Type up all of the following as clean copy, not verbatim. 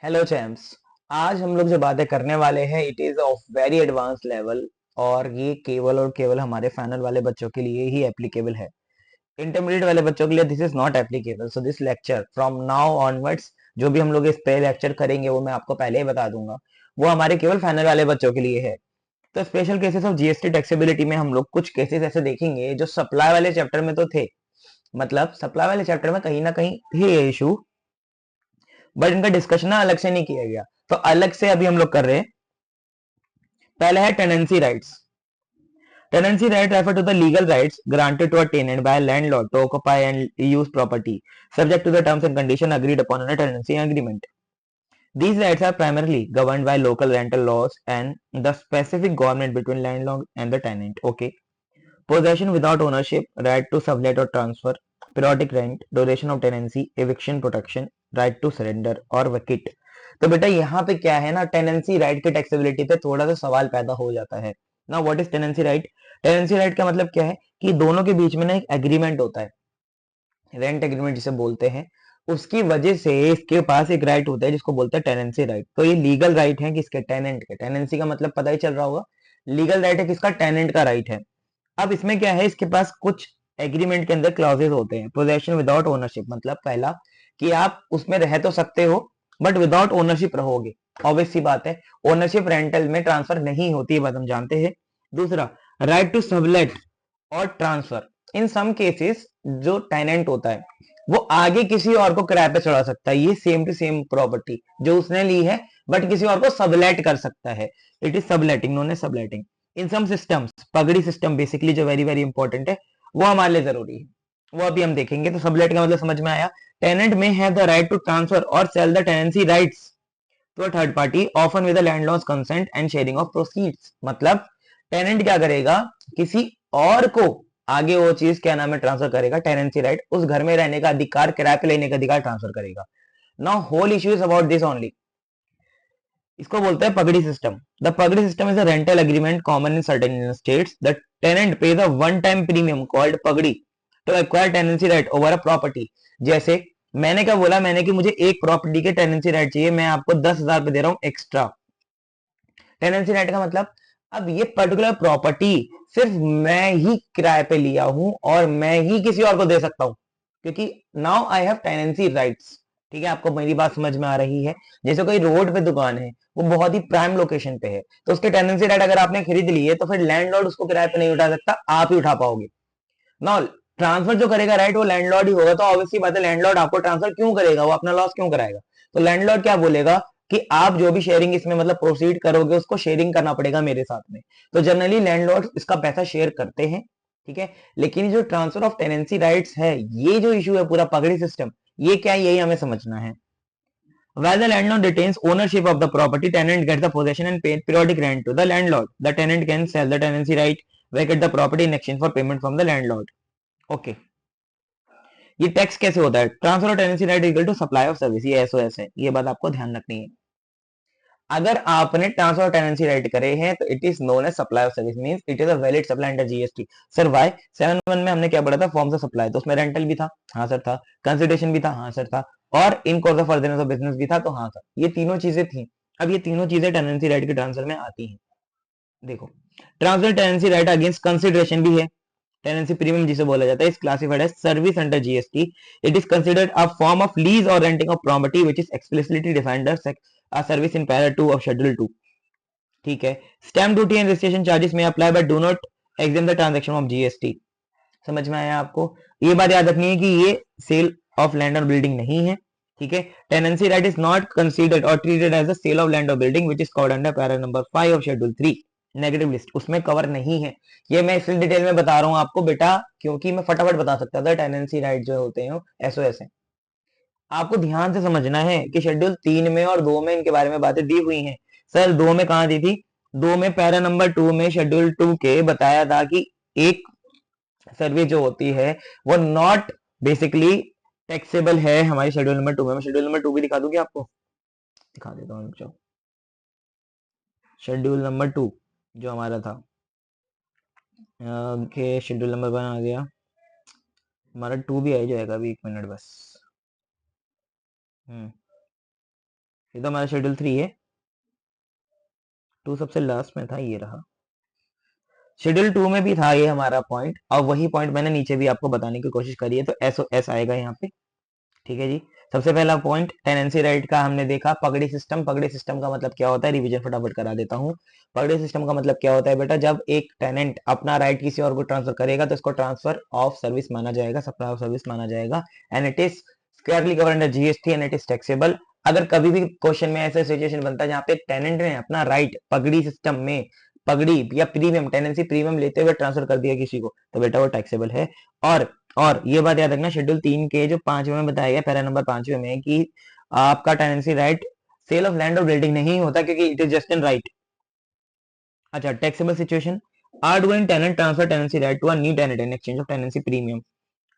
Hello champs. आज हम लोग जो बातें करने वाले हैं it is of very advance level और ये केवल और केवल हमारे फाइनल वाले बच्चों के लिए ही एप्लीकेबल है। इंटरमीडिएट वाले बच्चों के लिए this is not applicable. So this lecture from now onwards जो भी हम लोग इस पे लेक्चर करेंगे वो मैं आपको पहले ही बता दूंगा, वो हमारे केवल फाइनल वाले बच्चों के लिए है। तो special cases of GST taxability में हम लोग कुछ केसेस ऐसे देखेंगे जो सप्लाई वाले चैप्टर में तो थे, मतलब सप्लाई वाले चैप्टर में कहीं ना कहीं थे ये इशू, बट इनका डिस्कशन ना अलग से नहीं किया गया। तो अलग से अभी हम लोग कर रहे हैं। पहला है tenancy rights. Tenancy right refer to the legal rights granted to a tenant by a landlord to occupy and use property, subject to the terms and conditions agreed upon in a tenancy agreement. These rights are primarily governed by local rental laws and the specific government between landlord and the tenant. Okay. Possession without ownership, right to sublet or transfer, periodic rent, duration of tenancy, eviction protection, right to surrender और vacate। तो बेटा यहाँ पे क्या है ना, tenancy right की taxability पे थोड़ा सा सवाल पैदा हो जाता है ना। What is tenancy right? Tenancy right का मतलब क्या है कि दोनों के बीच में ना एक एग्रीमेंट होता है, रेंट एग्रीमेंट जिसे बोलते हैं। उसकी वजह से इसके पास एक राइट होता है जिसको बोलते हैं टेनेंसी राइट। तो ये लीगल राइट है किसके? टेनेंट के। टेनेंसी का मतलब पता ही चल रहा होगा, लीगल राइट है किसका? टेनेंट का राइट है। अब इसमें क्या है, इसके पास कुछ एग्रीमेंट के अंदर क्लॉजेस होते हैं। पोजेशन विदाउट ओनरशिप मतलब पहला कि आप उसमें रह तो सकते हो बट विदाउट ओनरशिप रहोगे। ऑब्वियस सी बात है, ओनरशिप रेंटल में ट्रांसफर नहीं होती है, बात हम जानते हैं। दूसरा, राइट टू सबलेट और ट्रांसफर। इन सम केसेस जो टेनेंट होता है वो आगे किसी और को किराए पे चढ़ा सकता है, ये सेम टू सेम प्रॉपर्टी जो उसने ली है बट किसी और को सबलेट कर सकता है। It is subletting, known as subletting. In some systems, pagdi system basically जो वेरी वेरी इंपॉर्टेंट है, वो हमारे लिए जरूरी है, वो अभी हम देखेंगे। तो सबलेट का मतलब समझ में आया। Tenant may have the right to transfer और sell the tenancy rights to a third party often with the landlord's consent and sharing of proceeds. मतलब टेनेंट क्या करेगा, किसी और को आगे वो चीज क्या नाम है ट्रांसफर करेगा, टेनेंसी राइट, उस घर में रहने का अधिकार, किराए पे लेने का अधिकार ट्रांसफर करेगा। Now whole issue is about this only. इसको बोलते हैं pagdi system. The pagdi system is a rental agreement common in certain states. The tenant pays a one time premium called pagdi to acquire tenancy right over a property. जैसे मैंने क्या बोला, मैंने कि मुझे एक प्रॉपर्टी के टेनेंसी राइट चाहिए, मैं आपको 10,000 रुपए दे रहा हूं एक्स्ट्रा। टेनेंसी राइट का मतलब अब ये पर्टिकुलर प्रॉपर्टी सिर्फ मैं ही किराए पे लिया हूं और मैं ही किसी और को दे सकता हूं, क्योंकि now I have tenancy rights. ठीक है, आपको मेरी बात समझ में आ रही है? जैसे कोई रोड पे दुकान है, वो बहुत ही प्राइम लोकेशन पे है, तो उसके टेनेंसी राइट अगर आपने खरीद लिए तो फिर लैंडलॉर्ड उसको किराए पे नहीं उठा सकता, आप ही उठा पाओगे। नाउ ट्रांसफर जो करेगा राइट वो लैंडलॉर्ड ही होगा। तो ऑब्वियसली बात है, लैंडलॉर्ड आपको ट्रांसफर क्यों करेगा, वो अपना लॉस क्यों कराएगा? तो लैंडलॉर्ड क्या बोलेगा कि आप जो भी शेयरिंग इसमें मतलब प्रोसीड करोगे उसको शेयरिंग करना पड़ेगा मेरे साथ में। तो जनरली लैंडलॉर्ड इसका पैसा शेयर करते हैं। ठीक है, लेकिन जो ट्रांसफर ऑफ टेनेंसी राइट्स है, ये जो इशू है पूरा पगड़ी सिस्टम, ये क्या है, यही हमें समझना है। While the landlord retains ownership of the property, tenant gets the possession and pays periodic rent to the landlord. The tenant can sell the tenancy right, vacate the property in exchange for payment from the landlord. Okay. ये tax कैसे होता है? Transfer of tenancy right equal to supply of service, ये SOS है, ये बात आपको ध्यान रखनी है। अगर आपने ट्रांसफर ऑफ टेनेंसी राइट करे हैं तो it is known as supply of service, means it is a valid supply under GST. Sir why? 7(1) में हमने क्या पढ़ा था? फॉर्म्स ऑफ सप्लाई, तो उसमें रेंटल भी था, हाँ सर था, कंसिडरेशन भी था, हाँ सर था, और in course of furtherance of business भी था, तो हाँ सर, ये तीनों चीजें थी। अब ये तीनों चीजें टेनेंसी राइट के ट्रांसफर में आती हैं। देखो, transfer tenancy right against consideration भी है। टेनेंसी प्रीमियम जिसे बोला जाता है is classified as service under GST. It is considered a form of lease और renting of property which is explicitly defined as a service in para 2 of schedule 2। ठीक है, stamp duty and registration charges में apply but do not exempt the transaction of GST. समझ में आया आपको? ये बात याद रखनी है कि ये सेल ऑफ लैंड और बिल्डिंग नहीं है। ठीक है, tenancy right is not considered और treated as a sale of land और building which is covered under para number 5 of schedule 3 negative list, उसमें कवर नहीं है। ये मैं इस डिटेल में बता रहा हूं आपको बेटा, क्योंकि मैं फटाफट बता सकता था। टेनेंसी राइट जो होते हैं एसओएस है। आपको ध्यान से समझना है कि शेड्यूल 3 में और 2 में इनके बारे में बातें दी हुई हैं। सर 2 में कहा दी थी? 2 में पैरा नंबर 2 में शेड्यूल 2 के बताया था कि एक सर्विस जो होती है वो नॉट बेसिकली टैक्सेबल है हमारी शेड्यूल नंबर 2 में। मैं शेड्यूल नंबर 2 भी दिखा दूंगी आपको, दिखा देता हूँ जो शेड्यूल नंबर 2 जो हमारा था के शेड्यूल नंबर 1 आ गया, हमारा 2 भी आ ही जाएगा अभी, 1 मिनट बस। हम्म ये तो हमारा शेड्यूल 3 है, 2 सबसे लास्ट में था, ये रहा। शेड्यूल 2 में भी था ये हमारा पॉइंट, और वही पॉइंट मैंने नीचे भी आपको बताने की कोशिश करी है, तो SOS आएगा यहाँ पे। ठीक है जी। सबसे पहला पॉइंट टेनेंसी राइट का हमने देखा, पगड़ी सिस्टम। पगड़ी सिस्टम का मतलब क्या होता है, रिवीजन फटाफट करा देता हूँ। पगड़ी सिस्टम का मतलब क्या होता है बेटा, जब एक टेनेंट अपना राइट किसी और को ट्रांसफर करेगा तो इसको ट्रांसफर ऑफ सर्विस माना जाएगा, सप्लाई ऑफ सर्विस माना जाएगा, and it is squarely covered under GST and it is taxable. अगर कभी भी क्वेश्चन में ऐसा सिचुएशन बनता है जहां पे टेनेंट ने अपना राइट पगड़ी सिस्टम में, पगड़ी या प्रीमियम, टेनेंसी प्रीमियम लेते हुए ट्रांसफर कर दिया किसी को, तो बेटा वो टैक्सेबल है। और और ये बात याद रखना, शेड्यूल 3 के जो 5वें में बताया गया, पैरा नंबर 5वें में, कि आपका tenancy right sale of land और बिल्डिंग नहीं होता, क्योंकि it is just an right. अच्छा, taxable situation, outgoing tenant transfer tenancy right to a new tenant in exchange of tenancy premium.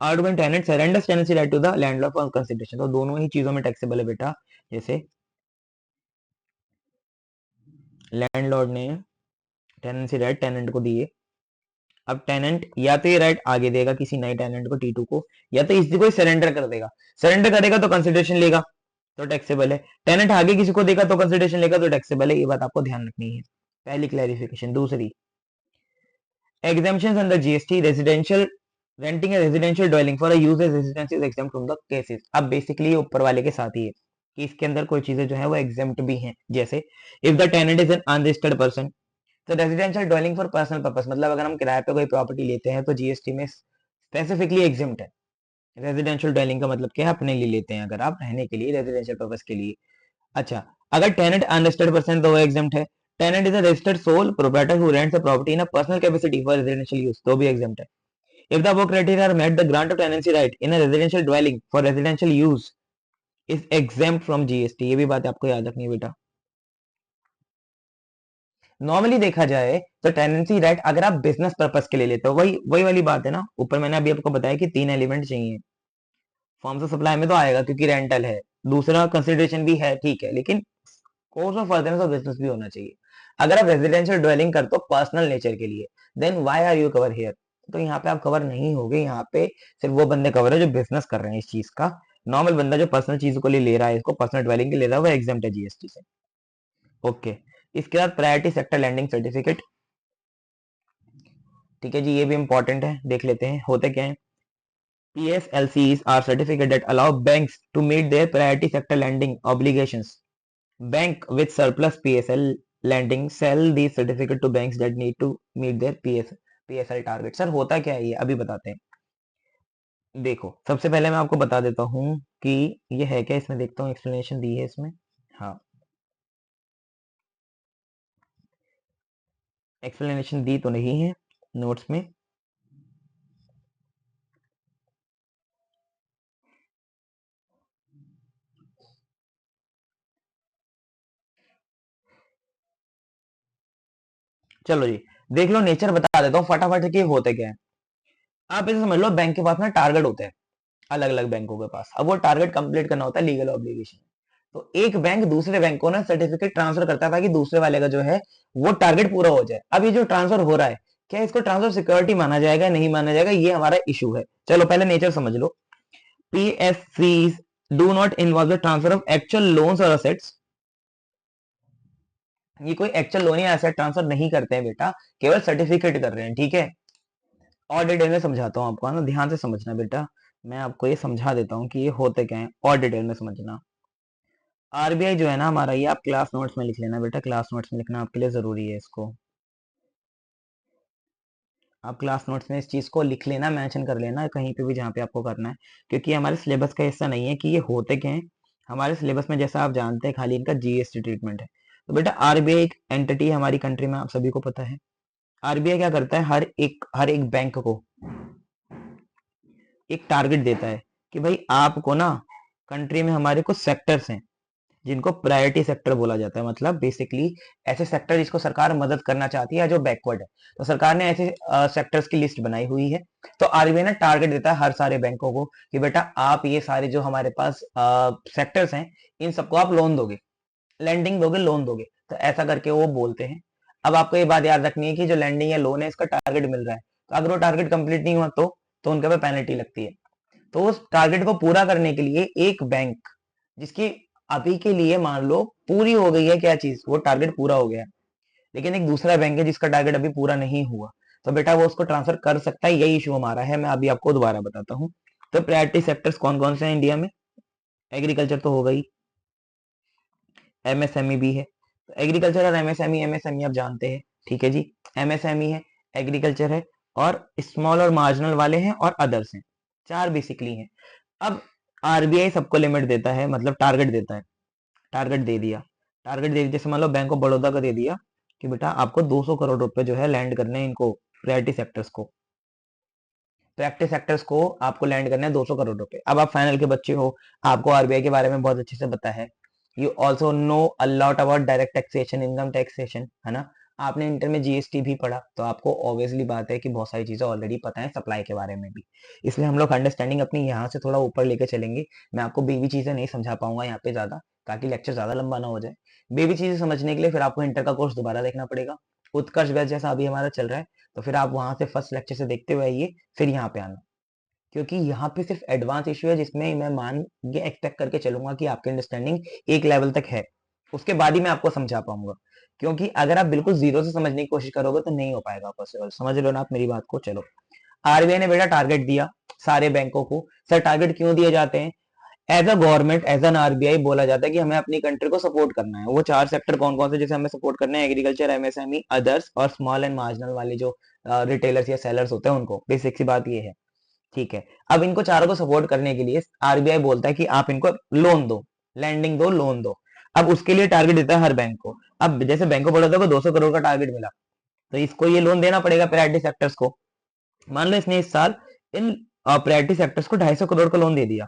outgoing tenant surrenders tenancy right to the landlord for consideration. तो दोनों ही चीजों में taxable है बेटा। जैसे landlord ने tenancy right tenant को दिए, अब टेनेंट या तो ये राइट आगे देगा किसी नए टेनेंट को, T2 को, या तो इसी को सरेंडर कर देगा। सरेंडर करेगा तो कंसिडरेशन लेगा, तो टैक्सेबल है। टेनेंट आगे किसी को देगा तो कंसिडरेशन लेगा, तो टैक्सेबल है। ये बात आपको ध्यान रखनी है, पहली क्लैरिफिकेशन। दूसरी, exemptions under GST, residential renting a residential dwelling for a use as residence is exempt from the cases. अब बेसिकली ये ऊपर वाले के साथ ही है कि इसके अंदर कोई चीजें जो है वो एग्जाम्प्ट भी हैं। जैसे if the tenant is an unregistered person, तो residential dwelling for personal purpose, मतलब अगर हम किराए पे कोई प्रॉपर्टी लेते हैं तो GST में स्पेसिफिकली एग्जाम्प्ट है। रेजिडेंशियल ड्वेलिंग का मतलब क्या है, अपने लिए लेते हैं अगर आप, रहने के लिए, रेजिडेंशियल पर्पस के लिए। अच्छा, अगर टेनेंट अनरजिस्टर्ड पर्सन, तो वो एग्जाम्प्ट है। Tenant is a registered sole proprietor who rents a property in a personal capacity for residential use, तो भी एग्जाम्प्ट है। If the above criteria are met, the grant of tenancy right in a residential dwelling for residential use is exempt from GST. ये भी बात आपको याद रखनी है बेटा। नॉर्मली देखा जाए तो टेनेंसी राइट अगर आप बिजनेस पर्पस के लिए लेते हो, वही वही वाली बात है ना, ऊपर मैंने अभी आपको बताया कि 3 एलिमेंट चाहिए। फॉर्म्स ऑफ सप्लाई में तो आएगा क्योंकि रेंटल है, दूसरा कंसिडरेशन भी है, ठीक है, लेकिन course of furtherance of business भी होना चाहिए। अगर आप रेजिडेंशियल ड्वेलिंग करते हो पर्सनल नेचर के लिए, then why are you cover here, तो यहाँ पे आप कवर नहीं होगे। यहाँ पे सिर्फ वो बंदे कवर है जो बिजनेस कर रहे हैं इस चीज का। नॉर्मल बंदा जो पर्सनल चीज को लिए ले रहा है, इसको पर्सनल ड्वेलिंग के ले रहा है, वो एग्जाम्प्ट है GST से। ओके, इसके बाद प्रायोरिटी सेक्टर लैंडिंग सर्टिफिकेट। ठीक है जी, ये भी इंपॉर्टेंट है, देख लेते हैं होते क्या है। PSLCs are certificate that allow banks to meet their priority sector lending obligations. Bank with surplus PSL lending sell these certificate to banks that need to meet their PSL target. Sir होता क्या है ये अभी बताते हैं। देखो, सबसे पहले मैं आपको बता देता हूँ कि ये है क्या, इसमें देखता हूँ एक्सप्लेनेशन दी है इसमें। हाँ, एक्सप्लेनेशन दी तो नहीं है नोट्स में। चलो जी, देख लो, नेचर बता देता हूँ फटाफट कि होते क्या है। आप इसे समझ लो, बैंक के पास ना टारगेट होते हैं, अलग अलग बैंकों के पास। अब वो टारगेट कंप्लीट करना होता है, लीगल ऑब्लिगेशन। तो एक बैंक दूसरे बैंक को ना सर्टिफिकेट ट्रांसफर करता था कि दूसरे वाले का जो है वो टारगेट पूरा हो जाए। अब ये जो ट्रांसफर हो रहा है, क्या इसको ट्रांसफर सिक्योरिटी माना जाएगा, नहीं माना जाएगा, ये हमारा इशू है। चलो पहले नेचर समझ लो। PSCs do not involve the transfer of actual loans और असेट्स। ये कोई एक्चुअल लोन या एसेट ट्रांसफर नहीं करते हैं बेटा, केवल सर्टिफिकेट कर रहे हैं। ठीक है, और डिटेल में समझाता हूँ आपको, है ना, ध्यान से समझना बेटा। मैं आपको ये समझा देता हूँ कि ये होते क्या है, और डिटेल में समझना। RBI जो है ना हमारा, ये आप क्लास नोट्स में लिख लेना बेटा, क्लास नोट्स में लिखना आपके लिए जरूरी है इसको। आप क्लास नोट्स में इस चीज को लिख लेना, मेंशन कर लेना कहीं पे भी जहाँ पे आपको करना है, क्योंकि हमारे सिलेबस का हिस्सा नहीं है कि ये होते क्या हैं। हमारे सिलेबस में जैसा आप जानते हैं खाली इनका GST ट्रीटमेंट है। तो बेटा RBI एक एंटिटी है हमारी कंट्री में, आप सभी को पता है। RBI क्या करता है, हर एक बैंक को एक टारगेट देता है कि भाई आपको ना, कंट्री में हमारे कुछ सेक्टर्स हैं जिनको प्रायोरिटी सेक्टर बोला जाता है, मतलब बेसिकली ऐसे सेक्टर जिसको सरकार मदद करना चाहती है जो बैकवर्ड है। तो सरकार ने ऐसे सेक्टर्स की लिस्ट बनाई हुई है। तो RBI ना टारगेट देता है हर सारे बैंकों को कि बेटा आप ये सारे जो हमारे पास सेक्टर्स हैं, इन सबको आप लोन दोगे, लैंडिंग दोगे, लोन दोगे, तो ऐसा करके वो बोलते हैं। अब आपको ये बात याद रखनी है कि जो लैंडिंग या लोन है इसका टारगेट मिल रहा है, तो अगर वो टारगेट कंप्लीट नहीं हुआ तो उनके पे पेनल्टी लगती है। तो उस टारगेट को पूरा करने के लिए एक बैंक जिसकी अभी के लिए मान लो पूरी हो गई है क्या चीज, वो टारगेट पूरा हो गया है, लेकिन एक दूसरा बैंक है जिसका टारगेट अभी पूरा नहीं हुआ, तो बेटा वो उसको ट्रांसफर कर सकता है, यही इशू हमारा है। मैं अभी आपको दोबारा बताता हूँ। तो प्रायोरिटी सेक्टर्स कौन कौन से हैं इंडिया में? एग्रीकल्चर तो हो गई, एमएसएमई भी है। तो एग्रीकल्चर और एमएसएमई, एमएसएमई आप जानते हैं, ठीक है जी। एमएसएमई है, एग्रीकल्चर है, और स्मॉल और मार्जिनल वाले हैं, और अदर्स हैं, चार बेसिकली हैं। अब आरबीआई सबको लिमिट देता है, मतलब टारगेट देता है, टारगेट दे दिया, टारगेट दे दिया, जैसे मान लो बैंक ऑफ बड़ौदा का दे दिया कि बेटा आपको 200 करोड़ रुपए जो है लैंड करने हैं इनको, प्रायोरिटी सेक्टर्स को, प्रायोरिटी सेक्टर्स को आपको लैंड करने हैं 200 करोड़ रुपए। अब आप फाइनल के बच्चे हो, आपको आरबीआई के बारे में बहुत अच्छे से पता है, you also know a lot about direct taxation, income taxation, है ना। आपने इंटर में जीएसटी भी पढ़ा, तो आपको ऑब्वियसली बात है कि बहुत सारी चीजें ऑलरेडी पता है सप्लाई के बारे में भी, इसलिए हम लोग अंडरस्टैंडिंग अपनी यहाँ से थोड़ा ऊपर लेके चलेंगे। मैं आपको बेबी चीजें नहीं समझा पाऊंगा यहाँ पे ज्यादा, ताकि लेक्चर ज्यादा लंबा ना हो जाए। बेबी चीजें समझने के लिए फिर आपको इंटर का कोर्स दोबारा देखना पड़ेगा, उत्कर्ष बैच जैसा अभी हमारा चल रहा है, तो फिर आप वहां से फर्स्ट लेक्चर से देखते हुए आइए, फिर यहाँ पे आना, क्योंकि यहाँ पे सिर्फ एडवांस इशू है जिसमें मैं मान ये एक्सपेक्ट करके चलूंगा कि आपकी अंडरस्टैंडिंग एक लेवल तक है, उसके बाद ही मैं आपको समझा पाऊंगा। क्योंकि अगर आप बिल्कुल जीरो से समझने की कोशिश करोगे तो नहीं हो पाएगा पॉसिबल, समझ लो ना आप मेरी बात को। चलो, आरबीआई ने बेटा टारगेट दिया सारे बैंकों को। सर टारगेट क्यों दिए जाते हैं? As a government, as an RBI बोला जाता है कि हमें अपनी कंट्री को सपोर्ट करना है। वो चार सेक्टर कौन कौन से जैसे हमें सपोर्ट करना है? एग्रीकल्चर, एमएसएमई, अदर्स, और स्मॉल एंड मार्जिनल वाले जो रिटेलर्स या सेलर्स होते हैं उनको। बेसिक सी बात ये है, ठीक है। अब इनको चारों को सपोर्ट करने के लिए आरबीआई बोलता है कि आप इनको लोन दो, लैंडिंग दो, लोन दो। अब उसके लिए टारगेट देता है हर बैंक को। अब जैसे बैंक ऑफ बड़ौदा को 200 करोड़ का टारगेट मिला, तो इसको ये लोन देना पड़ेगा प्रायोरिटी सेक्टर्स को। मान लो इसने इस साल इन प्रायोरिटी सेक्टर्स को 250 करोड़ का लोन दे दिया,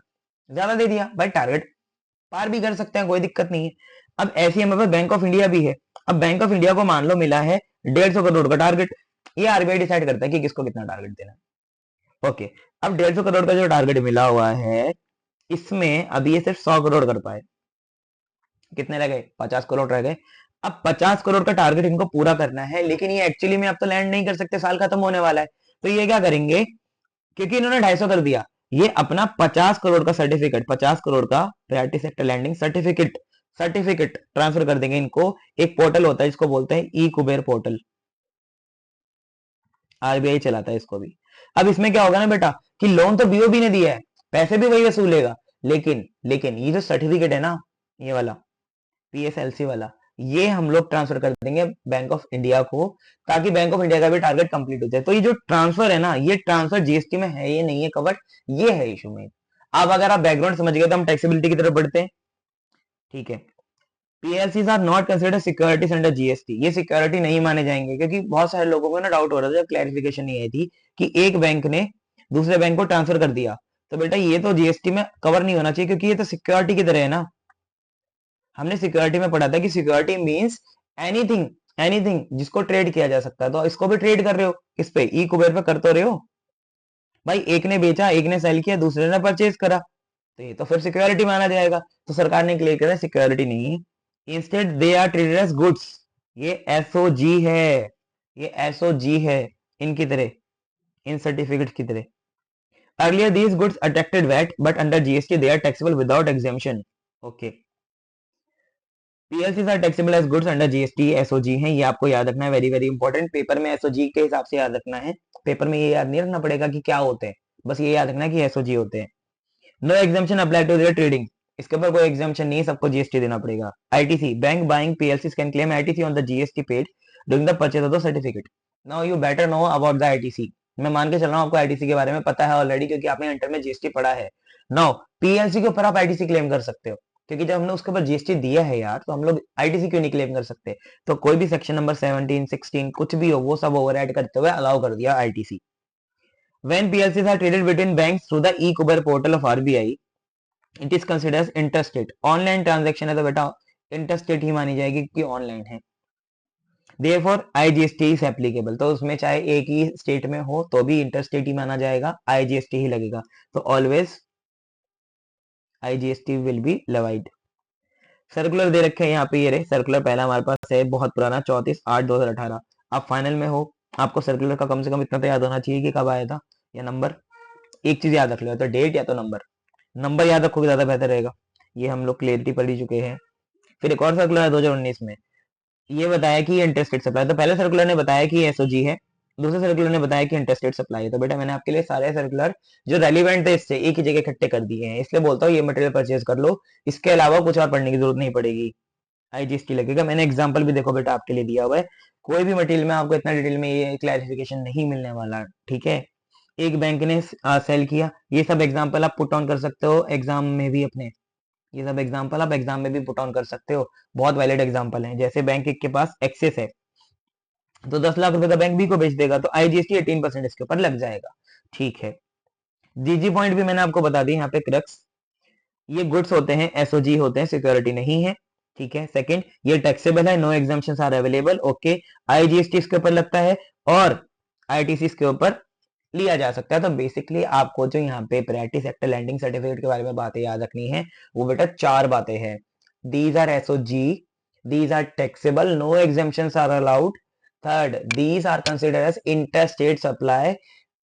ज्यादा दे दिया भाई, टारगेट पार भी कर सकते हैं, कोई दिक्कत नहीं है। अब ऐसी हमारे पास बैंक ऑफ इंडिया भी है। अब बैंक ऑफ इंडिया को मान लो मिला है 150 करोड़ का टारगेट, ये आरबीआई डिसाइड करता है कि किसको कितना टारगेट देना है। ओके, अब 150 करोड़ का जो टारगेट मिला हुआ है, इसमें अभी ये सिर्फ 100 करोड़ कर पाए, कितने रह गए? 50 करोड़ रह गए। अब 50 करोड़ का टारगेट इनको पूरा करना है, लेकिन ये एक्चुअली में अब तो लैंड नहीं कर सकते, साल खत्म होने वाला है। तो ये क्या करेंगे, क्योंकि इन्होंने 250 कर दिया, ये अपना 50 करोड़ का सर्टिफिकेट, 50 करोड़ का priority sector lending certificate, certificate transfer कर देंगे इनको। एक पोर्टल होता है जिसको बोलते हैं ई कुबेर पोर्टल, आरबीआई चलाता है इसको भी। अब इसमें क्या होगा ना बेटा, कि लोन तो बीओबी ने दिया है, पैसे भी वही वसूलेगा, लेकिन ये जो सर्टिफिकेट है ना, ये वाला पीएसएलसी वाला, ये हम लोग ट्रांसफर कर देंगे बैंक ऑफ इंडिया को, ताकि बैंक ऑफ इंडिया का भी टारगेट कंप्लीट हो जाए। तो ये जो ट्रांसफर है ना, ये ट्रांसफर जीएसटी में है, ये नहीं है कवर्ड, ये है इशू में। अब अगर आप बैकग्राउंड समझ गए तो हम टैक्सेबिलिटी की तरफ बढ़ते हैं, ठीक है। PLCs are not considered securities under GST, ये सिक्योरिटी नहीं माने जाएंगे, क्योंकि बहुत सारे लोगों को ना डाउट हो रहा था, क्लैरिफिकेशन नहीं आई थी कि एक बैंक ने दूसरे बैंक को ट्रांसफर कर दिया, तो बेटा ये तो जीएसटी में कवर नहीं होना चाहिए, क्योंकि ये तो सिक्योरिटी की तरह है ना। हमने सिक्योरिटी में पढ़ा था कि सिक्योरिटी मींस एनीथिंग, एनीथिंग जिसको ट्रेड किया जा सकता है, तो इसको भी ट्रेड कर रहे हो, इस पे ई कुबेर पे कर तो रहे हो भाई। एक ने बेचा, एक ने सेल किया, दूसरे ने परचेज करा, तो ये तो फिर सिक्योरिटी माना जाएगा। तो सरकार ने क्लियर करा सिक्योरिटी नहीं है, instead they are treated as goods. ये एसओजी है, ये एसओजी है इनकी तरह, इन सर्टिफिकेट की तरह। Earlier these goods attracted VAT, but under GST they are taxable without exemption. Okay, PLCs are taxable as goods under GST, SOG हैं, ये आपको याद रखना है, वेरी वेरी इंपॉर्टेंट। पेपर में एसओजी के हिसाब से याद रखना है, पेपर में ये याद नहीं रखना पड़ेगा कि क्या होते हैं, बस ये याद रखना है कि एसओजी होते हैं। No exemption apply to their trading, इसके ऊपर कोई एग्जाम्पशन नहीं है, सबको जीएसटी देना पड़ेगा। ITC, bank buying पीएलसीज can claim ITC on the GST paid during the purchase of the certificate. Now you better know about the ITC, मैं मान के चल रहा हूँ आपको आईटीसी के बारे में पता है ऑलरेडी, क्योंकि आपने इंटर में जीएसटी पढ़ा है। नाउ पीएलसी के ऊपर आप आईटीसी क्लेम कर सकते हो, क्योंकि जब हमने उसके ऊपर जीएसटी दिया है यार, तो हम लोग आईटीसी क्यों नहीं क्लेम कर सकते? तो कोई भी सेक्शन नंबर 17, 16 कुछ भी हो, वो सब ओवरराइड करते हुए अलाउ कर दिया ITC. When PLCs are traded between banks through the e-Kuber portal of RBI, it is considers interstate, online transaction है, तो बेटा इंटरस्टेट ही मानी जाएगी क्योंकि ऑनलाइन है। देयरफॉर आईजीएसटी इज एप्लीकेबल, तो उसमें चाहे एक ही स्टेट में हो तो भी इंटरस्टेट ही माना जाएगा, आईजीएसटी ही लगेगा। तो always IGST will be levied. Circular दे रखे हैं यहाँ पे, ये रहे सर्कुलर, पहला हमारे पास है बहुत पुराना 34/8/2018। आप फाइनल में हो, आपको सर्कुलर का कम से कम इतना तो याद होना चाहिए कि कब आया था, या नंबर। एक चीज याद रख लो, तो डेट या तो नंबर, नंबर याद रखोगे ज्यादा बेहतर रहेगा। ये हम लोग क्लियरिटी पढ़ ही चुके हैं। फिर एक और सर्कुलर है 2019 में, ये बताया कि इंटरेस्ट रेट सप्लाई। तो पहले सर्कुलर ने बताया कि एसओजी है, दूसरे सर्कुलर ने बताया कि इंटरेस्ट रेट सप्लाई है। तो बेटा मैंने आपके लिए सारे सर्कुलर जो रेलिवेंट थे इससे एक ही जगह इकट्ठे कर दिए हैं, इसलिए बोलता हूँ ये मटेरियल परचेज कर लो, इसके अलावा कुछ और पढ़ने की जरूरत नहीं पड़ेगी। आईजीएसटी लगेगा। मैंने एग्जांपल भी देखो बेटा आपके लिए दिया हुआ है, कोई भी मटेरियल में आपको इतना डिटेल में ये क्लैरिफिकेशन नहीं मिलने वाला, ठीक है। एक बैंक ने सेल किया, ये सब एग्जांपल आप पुट ऑन कर सकते हो एग्जाम में भी अपने, ये सब एग्जांपल आप एग्जाम में भी पुट ऑन कर सकते हो, बहुत वैलिड एग्जांपल हैं। जैसे बैंक एक के पास एक्सेस है तो 10 लाख रुपए का बैंक बी को बेच देगा, तो आईजीएसटी 18% इसके ऊपर लग जाएगा, ठीक है। जीजी पॉइंट भी मैंने आपको बता दी यहाँ पे क्रक्स, ये गुड्स होते हैं, एसओजी होते हैं, सिक्योरिटी नहीं है, ठीक है। सेकंड, ये टैक्सेबल है, no exemptions are available, okay. IGST इसके ऊपर लगता है और आईटीसी इसके ऊपर लिया जा सकता है। तो बेसिकली आपको जो यहाँ पे प्रायोरिटी सेक्टर लैंडिंग सर्टिफिकेट के बारे में बातें याद रखनी है वो बेटा 4 बातें हैं। These are SOG, these are taxable, no exemptions are allowed. Third, these are considered as interstate supply.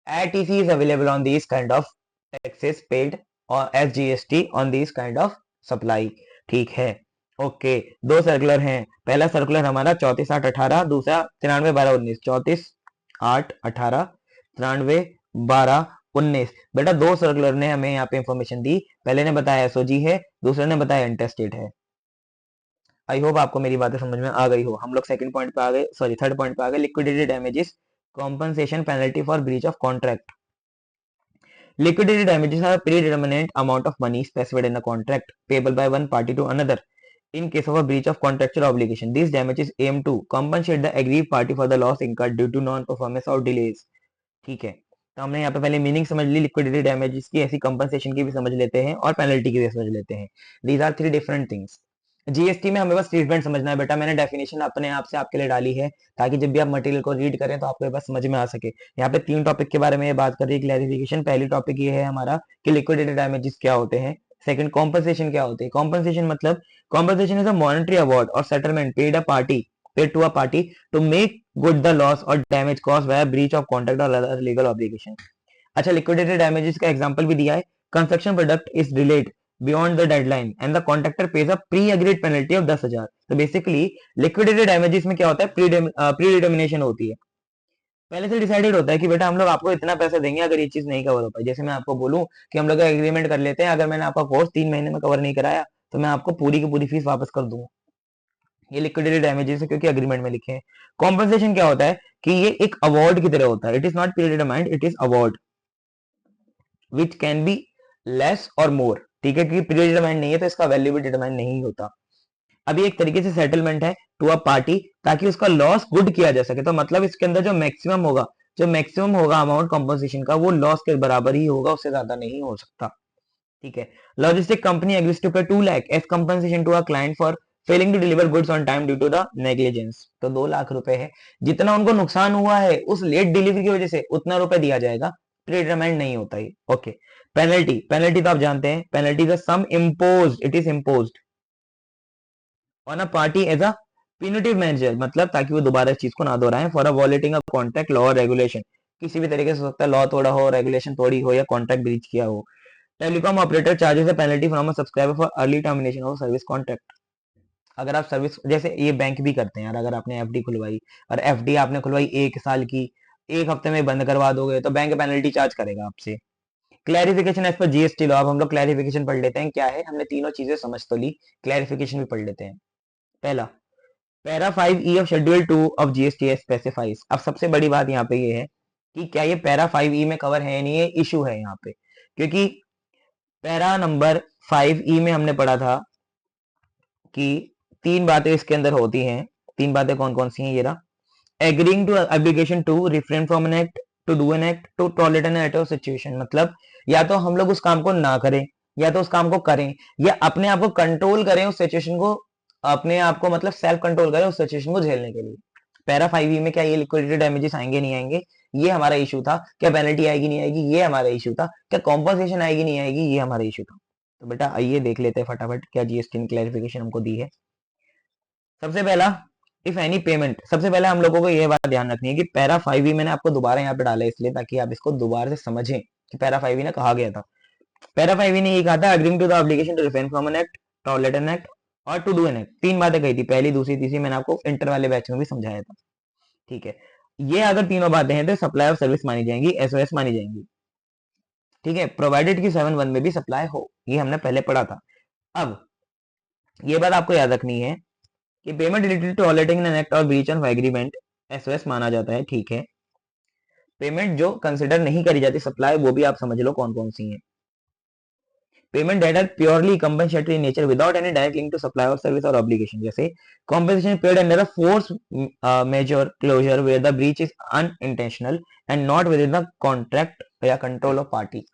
ATC is available on these kind of taxes paid or as GST on these kind of supply, ठीक है। Okay, दो circular हैं, पहला circular हमारा 34/8/18, दूसरा 93/12/19। 34/8/18, 93/12/19। बेटा दो circular ने हमें यहाँ पे इंफॉर्मेशन दी, पहले ने बताया एसओजी है, दूसरे ने बताया इंटरस्टेट है। आई होप आपको मेरी बातें समझ में आ गई हो। हम लोग सेकंड पॉइंट पे आ गए, सॉरी थर्ड पॉइंट पे आ गए, liquidity damages, compensation penalty for breach of contract. Liquidated damages are a predetermined amount of money specified in a contract payable by one party to another in case of a breach of contractual obligation. These damages aim to compensate the aggrieved party for the loss incurred due to non-performance or delays. ठीक है, तो हमने यहाँ पे पहले meaning समझ ली liquidity damages की, ऐसी कंपनसेशन की भी समझ लेते हैं और पेनल्टी की भी समझ लेते हैं। These are 3 different things. GST में हमें बस ट्रीटमेंट समझना है बेटा, मैंने डेफिनेशन अपने आप से आपके लिए डाली है ताकि जब भी आप मटेरियल को रीड करें तो आपको बस समझ में आ सके। यहाँ पे 3 टॉपिक के बारे में ये बात कर रही है क्लैरिफिकेशन। पहली टॉपिक ये है हमारा कि लिक्विडेटेड डैमेजेस क्या होते हैं। सेकंड, कॉम्पनसेशन क्या होती है। कॉम्पनसेशन मतलब compensation is a monetary award और settlement paid to a party to make good the loss और damage caused by breach of contract और अदर लीगल ऑब्लिगेशन। अच्छा, लिक्विडेटेड डैमेजेस का एग्जांपल भी दिया है। Construction product is delayed beyond the deadline and the contractor pays a pre-agreed penalty of 10,000। तो basically liquidated damages में क्या होता है, प्री डिटर्मिनेशन होती है, पहले से डिसाइडेड होता है कि बेटा हम लोग आपको इतना पैसा देंगे अगर ये चीज नहीं कवर हो पाई। जैसे मैं आपको बोलूं कि हम लोग एग्रीमेंट कर लेते हैं, अगर मैंने आपका कोर्स 3 महीने में कवर नहीं कराया तो मैं आपको पूरी की पूरी फीस वापस कर दूंगा। ये लिक्विडेटेड डैमेजेस है क्योंकि एग्रीमेंट में लिखे हैं। कॉम्पनसेशन क्या होता है कि ये एक अवार्ड की तरह होता है, it is not predetermined, it is award which can be less और मोर, ठीक है, क्योंकि प्री डिटरमाइंड नहीं है तो इसका वैल्यू भी डिटरमाइंड नहीं होता। अभी एक तरीके से सेटलमेंट है टू अ पार्टी ताकि उसका लॉस गुड किया जा सके। तो मतलब इसके अंदर जो मैक्सिमम होगा अमाउंट कॉम्पनसेशन का वो लॉस के बराबर ही होगा, उससे ज्यादा नहीं हो सकता, ठीक है। Logistic company agrees to pay 2 lakh as compensation to a client for failing to deliver goods on time due to the negligence. तो 2 लाख रुपए है, जितना उनको नुकसान हुआ है उस लेट डिलीवरी की वजह से उतना रुपए दिया जाएगा, प्रीडिटरमाइंड नहीं होता ही, ओके। पेनल्टी तो आप जानते हैं, penalty the sum imposed, it is imposed on a party as a punitive measure, मतलब ताकि वो दोबारा इस चीज को ना दोहराएं, for a वॉलेटिंग a contract law और रेगुलेशन, किसी भी तरीके से हो सकता है लॉ तोड़ा हो, रेगुलेशन तोड़ी हो या कॉन्ट्रैक्ट ब्रीच किया हो। Telecom operator charges a penalty from a subscriber for early termination of service contract. अगर आप सर्विस, जैसे ये बैंक भी करते हैं यार, अगर आपने एफडी खुलवाई और एफडी आपने खुलवाई 1 साल की, 1 हफ्ते में बंद करवा दोगे तो बैंक पेनल्टी चार्ज करेगा आपसे। Clarification as per GST law, अब हम लोग क्लैरिफिकेशन पढ़ लेते हैं क्या है, हमने तीनों चीजें समझ तो ली, क्लैरिफिकेशन भी पढ़ लेते हैं। पहला, para 5E of schedule 2 of GST specifies. अब सबसे बड़ी बात यहाँ पे ये है कि क्या ये पैरा 5E में कवर है, नहीं, ये इशू है यहाँ पे, क्योंकि पैरा नंबर 5E में हमने पढ़ा था कि 3 बातें इसके अंदर होती हैं। 3 बातें कौन कौन सी हैं, ये रहा, agreeing to obligation to refrain from an act, to do an act, to tolerate an act situation. मतलब या तो हम लोग उस काम को ना करें या तो उस काम को करें, या अपने आप को कंट्रोल करें उस सिचुएशन को, अपने आप को मतलब सेल्फ कंट्रोल करें उस सिचुएशन को झेलने के लिए। पैरा 5E में क्या ये लिक्विडिटी डैमेजेस आएंगे नहीं आएंगे, ये हमारा इशू था। क्या पेनल्टी आएगी नहीं आएगी, ये हमारा इशू था। क्या कॉम्पनसेशन आएगी नहीं आएगी, ये हमारा इशू था। तो बेटा आइए देख लेते हैं फटाफट क्या जीएसटी ने क्लैरिफिकेशन हमको दी है। सबसे पहला, इफ एनी पेमेंट, सबसे पहले हम लोगों को यह बात ध्यान रखनी है कि पैरा 5E मैंने आपको दोबारा यहाँ पे डाला है इसलिए ताकि आप इसको दोबारा से समझें कि पैरा 5E ने कहा गया था। पैरा 5 ने ये कहा था, agreeing to the obligation to refrain from an act, tolerate an act और टू डू एन एक्ट। तीन बातें कही थी, पहली दूसरी तीसरी, मैंने आपको इंटर वाले बैच में भी समझाया था। ठीक है, ये अगर तीनों बातें हैं तो सप्लाई ऑफ सर्विस मानी जाएंगी, एसओएस मानी जाएंगी। ठीक है, प्रोवाइडेड की 7(1) में भी सप्लाई हो, ये हमने पहले पढ़ा था। अब ये बात आपको याद रखनी है कि payment related to tolerating an act और ब्रीच ऑफ एग्रीमेंट एसओएस माना जाता है। ठीक है, पेमेंट जो कंसिडर नहीं करी जाती सप्लाई, वो भी आप समझ लो कौन कौन सी है। Payment that are purely compensatory nature without any direct link to supply of service और ऑब्लिगेशन, जैसे compensation paid under a force majeure closure where the breach is unintentional and not within the contract या control of party.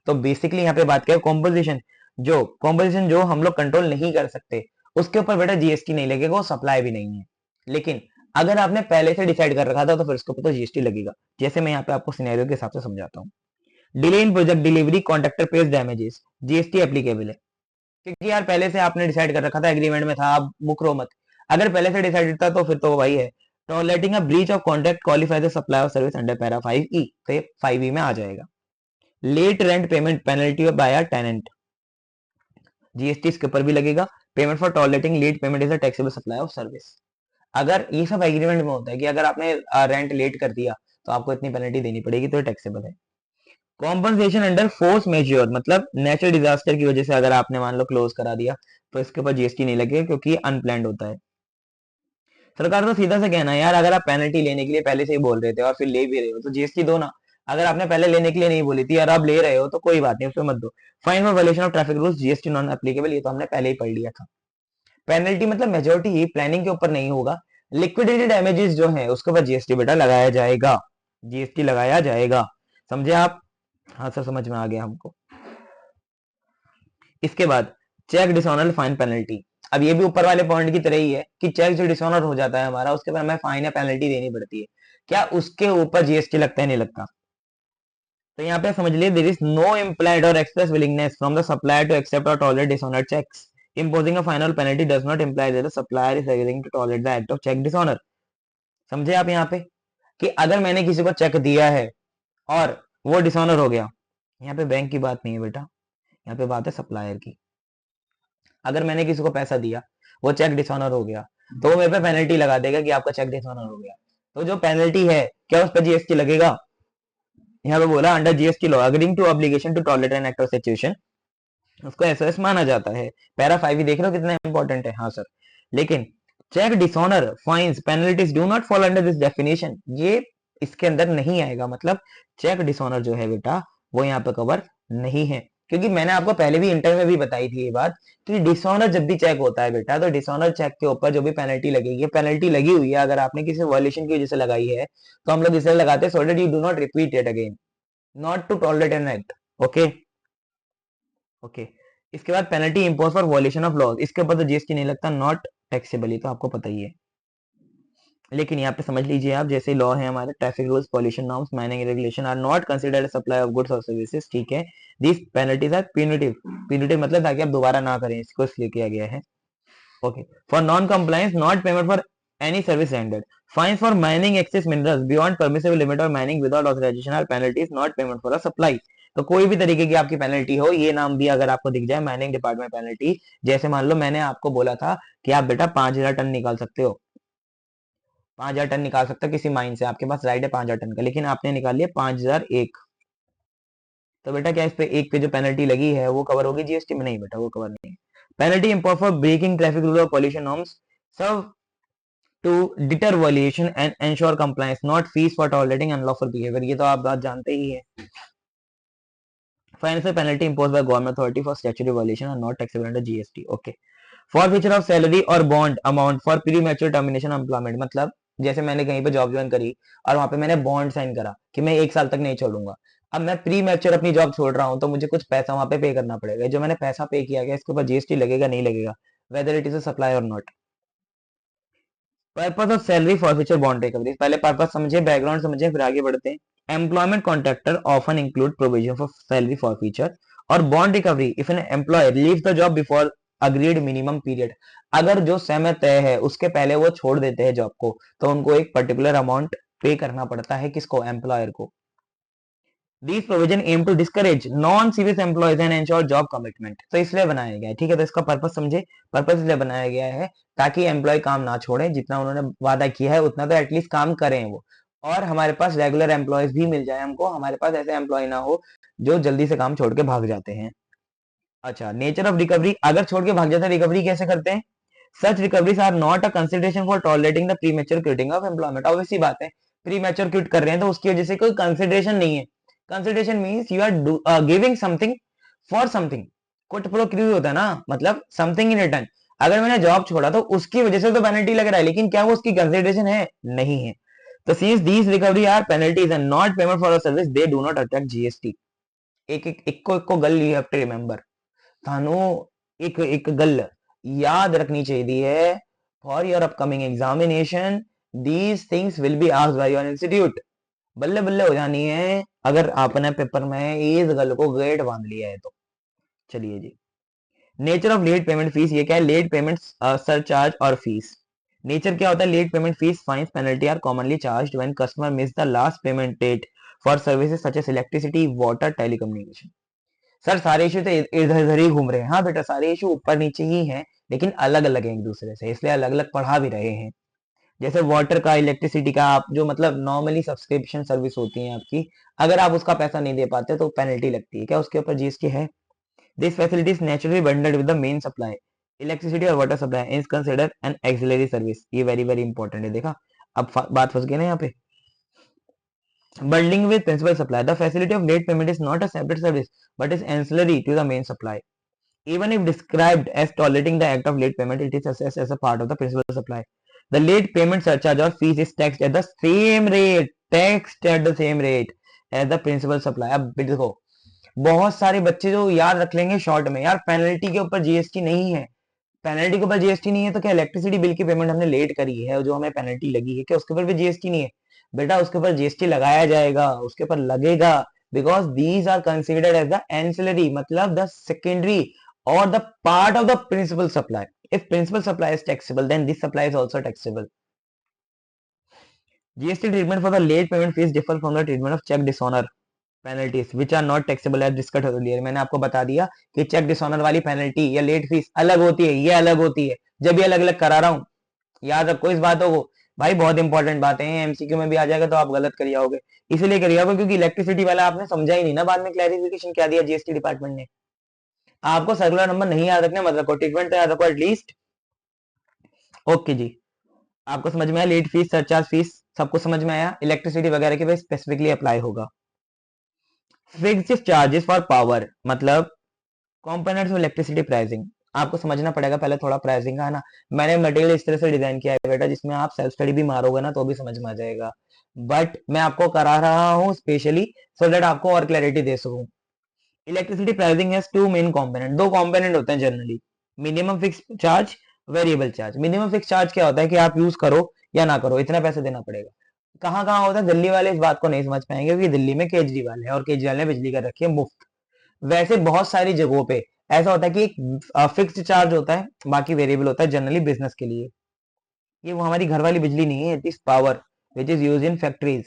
तो basically यहाँ पे बात करें composition जो हम लोग कंट्रोल नहीं कर सकते, उसके ऊपर बेटा जीएसटी नहीं लगेगा, वो सप्लाई भी नहीं है। लेकिन अगर आपने पहले से डिसाइड कर रखा था तो फिर उसके ऊपर तो जीएसटी लगेगा। जैसे मैं यहाँ पे आपको सिनेरियो के हिसाब से समझाता हूँ। Delay in project delivery, contractor page damages, GST applicable है। क्योंकि यार पहले से आपने डिसाइड कर रखा था, एग्रीमेंट में था, आप मुकरो मत। अगर पहले से डिसाइडेड था तो फिर तो वही है। Tolerating a breach of contract qualifies the supply of service under para 5E, तो ये 5E में आ जाएगा। Late rent payment penalty by a tenant, GST इसके ऊपर भी लगेगा। Payment for tolerating late payment is a taxable supply of service. अगर ये सब एग्रीमेंट में होता है कि अगर आपने रेंट लेट कर दिया तो आपको इतनी पेनल्टी देनी पड़ेगी, तो टैक्सेबल है। कॉम्पनसेशन अंडर फोर्स मेजर, मतलब नेचुरल डिजास्टर की वजह से अगर आपने मान लो क्लोज करा दिया तो इसके ऊपर जीएसटी नहीं लगेगा, क्योंकि अनप्लैंड होता है। सरकार तो सीधा से कहना है यार, अगर आप पेनल्टी लेने के लिए पहले से ही बोल रहे थे और फिर ले भी रहे हो तो जीएसटी दो ना। अगर आपने पहले लेने के लिए नहीं बोली थी और आप ले रहे हो तो कोई बात नहीं, उसमें मत दो। Fine for violation of traffic rules, GST non applicable, ये तो हमने पहले ही पढ़ लिया था। पेनल्टी मतलब मेजोरिटी प्लानिंग के ऊपर नहीं होगा। लिक्विडिटी डैमेजेस जो है उसके ऊपर जीएसटी बेटा लगाया जाएगा, जीएसटी लगाया जाएगा। समझे आप? हाँ सर, समझ में आ गया हमको। इसके बाद चेक डिसऑनर फाइन पेनल्टी। अब ये भी ऊपर वाले पॉइंट की तरह ही है कि चेक जो डिसऑनर हो जाता है हमारा, उसके बाद हमें फाइन या पेनल्टी देनी पड़ती है। क्या उसके ऊपर जीएसटी लगता है? नहीं लगता। तो यहाँ पे समझ लिए, देयर इज नो इम्प्लाइड और express willingness from the supplier to accept और tolerate dishonour cheques. Imposing a final penalty does not imply that the supplier is agreeing to tolerate the act of check dishonor. समझे आप यहाँ पे कि अगर मैंने किसी को चेक दिया है और वो डिसऑनर हो गया, यहाँ पे बैंक की बात नहीं है बेटा, यहाँ पे बात है सप्लायर की। अगर मैंने किसी को पैसा दिया, वो चेक डिसऑनर हो गया, तो वो मेरे पे पेनल्टी लगा देगा कि आपका चेक डिसऑनर हो गया। तो जो पेनल्टी है, क्या उस पर जीएसटी लगेगा? यहाँ पे बोला under GST law agreeing to obligation to tolerate an act of situation, उसको एसओएस माना जाता है। पैरा 5 ही देख रहे हो कितना इंपॉर्टेंट है। हाँ सर, लेकिन cheque dishonour fines penalties do not fall under this definition, ये इसके अंदर नहीं आएगा। मतलब चेक डिसऑनर जो है बेटा, वो यहाँ पे कवर नहीं है। क्योंकि मैंने आपको पहले भी इंटर में भी बताई थी ये बात कि डिसऑनर जब भी चेक होता है बेटा, तो डिसऑनर चेक के ऊपर जो भी पेनल्टी लगेगी, पेनल्टी लगी हुई है अगर आपने किसी वायलेशन की वजह से लगाई है, तो हम लोग इसे लगाते हैं so that you do not repeat it again, not to tolerate an act. Okay okay. इसके बाद penalty impose for violation of laws, इसके ऊपर तो जीएसटी नहीं लगता, नॉट टैक्सेबल, तो आपको पता ही है। लेकिन यहाँ पे समझ लीजिए आप, जैसे लॉ है हमारे, traffic rules, pollution norms, mining regulation are not considered supply of goods और सर्विसेज। ठीक है, this penalties are punitive, punitive मतलब ताकि आप दोबारा ना करें, इसको इसलिए किया गया है। Okay, for non compliance not payment for any service rendered, fine for mining excess minerals beyond permissible limit और mining without authorisation are penalties not payment for a supply. तो कोई भी तरीके की आपकी पेनल्टी हो, ये नाम भी अगर आपको दिख जाए माइनिंग डिपार्टमेंट पेनल्टी, जैसे मान लो मैंने आपको बोला था कि आप बेटा 5,000 टन निकाल सकते हो, 5,000 टन निकाल सकते हो किसी माइन से, आपके पास राइट है 5,000 टन का, लेकिन आपने निकाल लिया 5,001, तो बेटा क्या इस पे एक पे जो पेनल्टी लगी है वो कवर होगी जीएसटी में? नहीं बेटा, वो कवर नहीं है। Penalty impose for breaking traffic rule और pollution norms serve to deter violation and ensure compliance, not fees for tolerating unlawful behaviour, ये तो आप बात जानते ही है। Financial penalty impose by government authority for statutory violation are not taxable under GST. Okay, forfeiture of salary और bond amount for premature termination employment, मतलब जैसे मैंने कहीं पे जॉब ज्वाइन करी और वहां पे मैंने बॉन्ड साइन करा कि मैं 1 साल तक नहीं छोड़ूंगा, अब मैं प्री मैच्योर अपनी जॉब छोड़ रहा हूं तो मुझे कुछ पैसा वहां पे करना पड़ेगा। जो मैंने पैसा पे किया गया इसके ऊपर जीएसटी लगेगा नहीं लगेगा, whether it is a supply और not. Purpose of salary forfeiture bond recovery, पहले पर्पस समझे, बैकग्राउंड समझे, फिर आगे बढ़ते हैं। Employment contractor often include provision for salary forfeiture और bond recovery if an employer leaves the job before agreed minimum period, अगर जो समय तय है उसके पहले वो छोड़ देते हैं जॉब को, तो उनको एक पर्टिकुलर अमाउंट पे करना पड़ता है, किसको? एम्प्लॉयर को। This provision aim to discourage non serious employees and ensure job commitment. तो इसलिए बनाया गया है, ठीक है। तो इसका पर्पस समझे, पर्पस इसलिए बनाया गया है ताकि एम्प्लॉय काम ना छोड़े, जितना उन्होंने वादा किया है उतना तो एटलीस्ट काम करें वो, और हमारे पास रेगुलर एम्प्लॉयज भी मिल जाए हमको, हमारे पास ऐसे एम्प्लॉय ना हो जो जल्दी से काम छोड़ के भाग जाते हैं। अच्छा, नेचर ऑफ रिकवरी, अगर छोड़ के भाग जाते हैं रिकवरी कैसे करते हैं? Such recoveries are not a consideration for tolerating the premature quitting of employment. Obviously बात है, प्रीमेच्योर क्विट कर रहे हैं तो उसकी वजह से कोई कंसिडरेशन नहीं है। Consideration means you are giving something for something. Quid pro quo होता है ना, मतलब समथिंग इन रिटर्न। अगर मैंने जॉब छोड़ा तो उसकी वजह से तो पेनल्टी लग रहा है, लेकिन क्या वो उसकी कंसिडरेशन है? नहीं है। तो since these recovery are penalties and not payment for a service, they do not attract GST. एक को गल यू हैव टू रिमेंबर, थानू एक गल याद रखनी चाहिए, for your upcoming examination these things will be asked by your institute. बल्ले बल्ले हो जानी है अगर आपने पेपर में इस गल को गेट बांध लिया है तो। चलिए जी, nature of late payment fees, ये क्या है? लेट पेमेंट सरचार्ज और फीस। नेचर क्या होता है? Late payment fees fines penalty are commonly charged when customer miss the last payment date for services such as electricity, water, telecommunication. Sir सारे issue तो इधर इधर ही घूम रहे हैं। हाँ बेटा, सारे इशू ऊपर नीचे ही हैं, लेकिन अलग अलग हैं एक दूसरे से, इसलिए अलग अलग पढ़ा भी रहे हैं। जैसे वाटर का, इलेक्ट्रिसिटी का, आप जो मतलब नॉर्मली सब्सक्रिप्शन सर्विस होती है आपकी, अगर आप उसका पैसा नहीं दे पाते तो पेनल्टी लगती है। क्या उसके ऊपर जीएसटी है? This facility is naturally bundled with the main supply. Electricity और water supply is considered an ancillary service. ये वेरी वेरी इंपॉर्टेंट है। देखा, अब बात फंस गई ना यहाँ पे। Bundling with principal supply, the facility of late payment is not a separate service but is ancillary to the main supply. Even if described as tolerating the act of late payment, it is assessed as a part of the principal supply. The late payment surcharge or fees is taxed at the same rate, as the principal supply. अब देखो, बहुत सारे बच्चे जो याद रख लेंगे short में, यार पेनल्टी के ऊपर जीएसटी नहीं है। पेनल्टी के ऊपर जीएसटी नहीं है तो क्या इलेक्ट्रिसिटी बिल की पेमेंट हमने लेट करी है, जो हमें पेनल्टी लगी है, क्या उसके ऊपर भी जीएसटी नहीं है? बेटा उसके ऊपर जीएसटी लगाया जाएगा, उसके ऊपर लगेगा, because these are considered as the ancillary, मतलब द सेकेंडरी और the part of the principal supply. If principal supply is taxable then this supply is also taxable. GST treatment for the late payment fees differ from the treatment of cheque dishonour penalties which are not taxable as discussed earlier. मैंने आपको बता दिया कि cheque dishonour वाली penalty या late fees अलग होती है, ये अलग होती है। जब ये अलग अलग करा रहा हूं, याद रखो इस बातों को। भाई बहुत इंपॉर्टेंट बातें हैं, एमसीक्यू में भी आ जाएगा तो आप गलत कर जाओगे। इसीलिए कर जाओगे क्योंकि इलेक्ट्रिसिटी वाला आपने समझा ही नहीं ना, बाद में क्लैरिफिकेशन क्या दिया जीएसटी डिपार्टमेंट ने। आपको सर्कुलर नंबर नहीं याद रखने, मत रखो, ट्रीटमेंट तो याद रखो एटलीस्ट। ओके जी, आपको समझ में आया? लेट फीस, सरचार्ज फीस सबको समझ में आया? इलेक्ट्रिसिटी वगैरह के पे स्पेसिफिकली अप्लाई होगा। फिक्स्ड चार्जेस फॉर पावर, मतलब कंपोनेंट्स ऑफ इलेक्ट्रिसिटी प्राइसिंग। आपको समझना पड़ेगा पहले थोड़ा प्राइसिंग का, है ना। मैंने मटेरियल इस तरह से डिजाइन किया है बेटा, जिसमें आप सेल्फ स्टडी भी मारोगे ना तो भी समझ में आ जाएगा, बट मैं आपको करा रहा हूँ स्पेशली सो दैट आपको और क्लैरिटी दे सकूं। Electricity pricing has two main component, दो कंपोनेंट होते हैं generally, minimum fix charge, variable charge. Minimum fix charge क्या होता है कि आप यूज करो या ना करो इतना पैसा देना पड़ेगा। कहाँ कहाँ होता है? दिल्ली वाले इस बात को नहीं समझ पाएंगे क्योंकि दिल्ली में केजरीवाल है और केजरीवाल ने बिजली कर रखी है मुफ्त। वैसे बहुत सारी जगहों पे ऐसा होता है कि एक फिक्स्ड चार्ज होता है, बाकी वेरिएबल होता है जनरली बिजनेस के लिए। ये वो हमारी घर वाली बिजली नहीं है, it is power which is use in factories.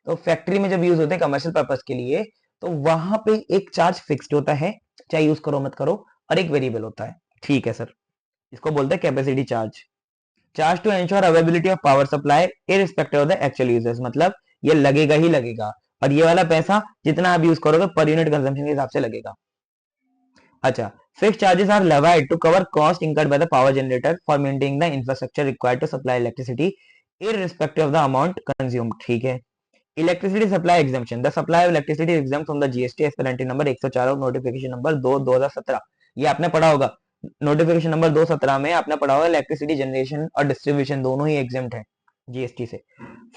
तो फैक्ट्री में जब यूज होते हैं कमर्शियल पर्पज के लिए, तो वहां पे एक चार्ज फिक्स्ड होता है, चाहे यूज करो मत करो, और एक वेरिएबल होता है। ठीक है सर, इसको बोलते हैं capacity charge. Charge to ensure availability of power supply irrespective of the actual usages, मतलब ये लगेगा ही लगेगा, और ये वाला पैसा जितना आप यूज करोगे पर यूनिट कंजम्पशन के हिसाब से लगेगा। अच्छा, fixed charges are levied to cover cost incurred by the power generator for maintaining the infrastructure required to supply electricity irrespective of the amount consumed। ठीक है। Electricity supply exemption, the supply of electricity exempt from the GST as per entry number 104 और notification number 2 2017। ये आपने पढ़ा होगा, notification number 217 में आपने पढ़ा होगा इलेक्ट्रिसिटी जनरेशन और डिस्ट्रीब्यूशन दोनों ही एग्जाम्प्ट है जीएसटी से।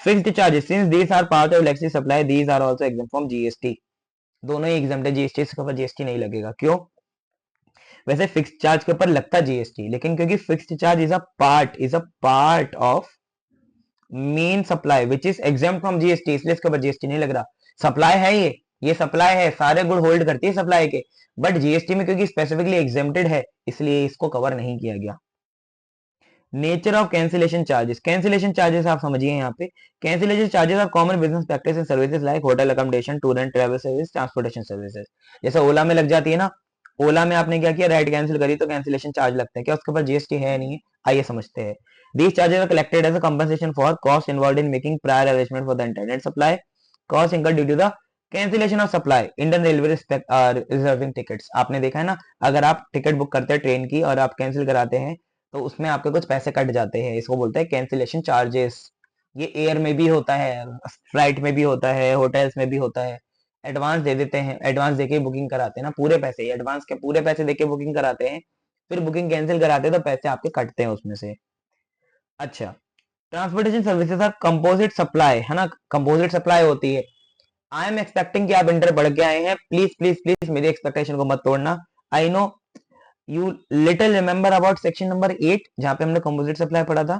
Fixed charges, since these are part of electricity supply these are also exempt from GST. दोनों ही एग्जाम्प्ट है, जीएसटी से ऊपर जीएसटी नहीं लगेगा। क्यों? वैसे फिक्स्ड चार्ज के ऊपर लगता जीएसटी, लेकिन क्योंकि fixed charge is a part of main supply which is exempt from GST, इसलिए इसके ऊपर जीएसटी नहीं लग रहा। सप्लाई है ये सप्लाई है, सारे गुड होल्ड करती है सप्लाई के, बट जीएसटी में क्योंकि स्पेसिफिकली एग्जेम्प्टेड है इसलिए इसको कवर नहीं किया गया। Nature of cancellation charges, cancellation charges आप समझिए यहाँ पे, cancellation charges are common business practice in services like hotel accommodation, tour and travel service, transportation services. जैसे ओला में लग जाती है ना, ओला में आपने क्या किया, राइड कैंसिल करी तो कैंसिलेशन चार्ज लगता है, क्या उसके ऊपर जीएसटी है नहीं है, आइए समझते हैं। These charges are collected as a compensation for cost involved in making prior arrangement for the internet supply, cost incurred due to the cancellation of supply, Indian railway reserving tickets. आपने देखा है ना, अगर आप टिकट बुक करते हैं train की और आप कैंसिल कराते हैं तो उसमें आपके कुछ पैसे कट जाते हैं, इसको बोलते हैं कैंसिलेशन चार्जेस। ये एयर में भी होता है, फ्लाइट में भी होता है, होटल्स में भी होता है। एडवांस दे देते हैं, एडवांस देके बुकिंग कराते हैं ना, पूरे पैसे, एडवांस के पूरे पैसे देके बुकिंग कराते हैं, फिर बुकिंग कैंसिल कराते हैं तो पैसे आपके कटते हैं उसमें से। अच्छा, transportation services are composite supply, है ना, कंपोजिट सप्लाई होती है। आई एम एक्सपेक्टिंग कि आप इंटर पढ़ के आए हैं, प्लीज प्लीज प्लीज मेरी एक्सपेक्टेशन को मत तोड़ना। I know you little remember about section number 8 जहां पे हमने कंपोजिट सप्लाई पढ़ा था।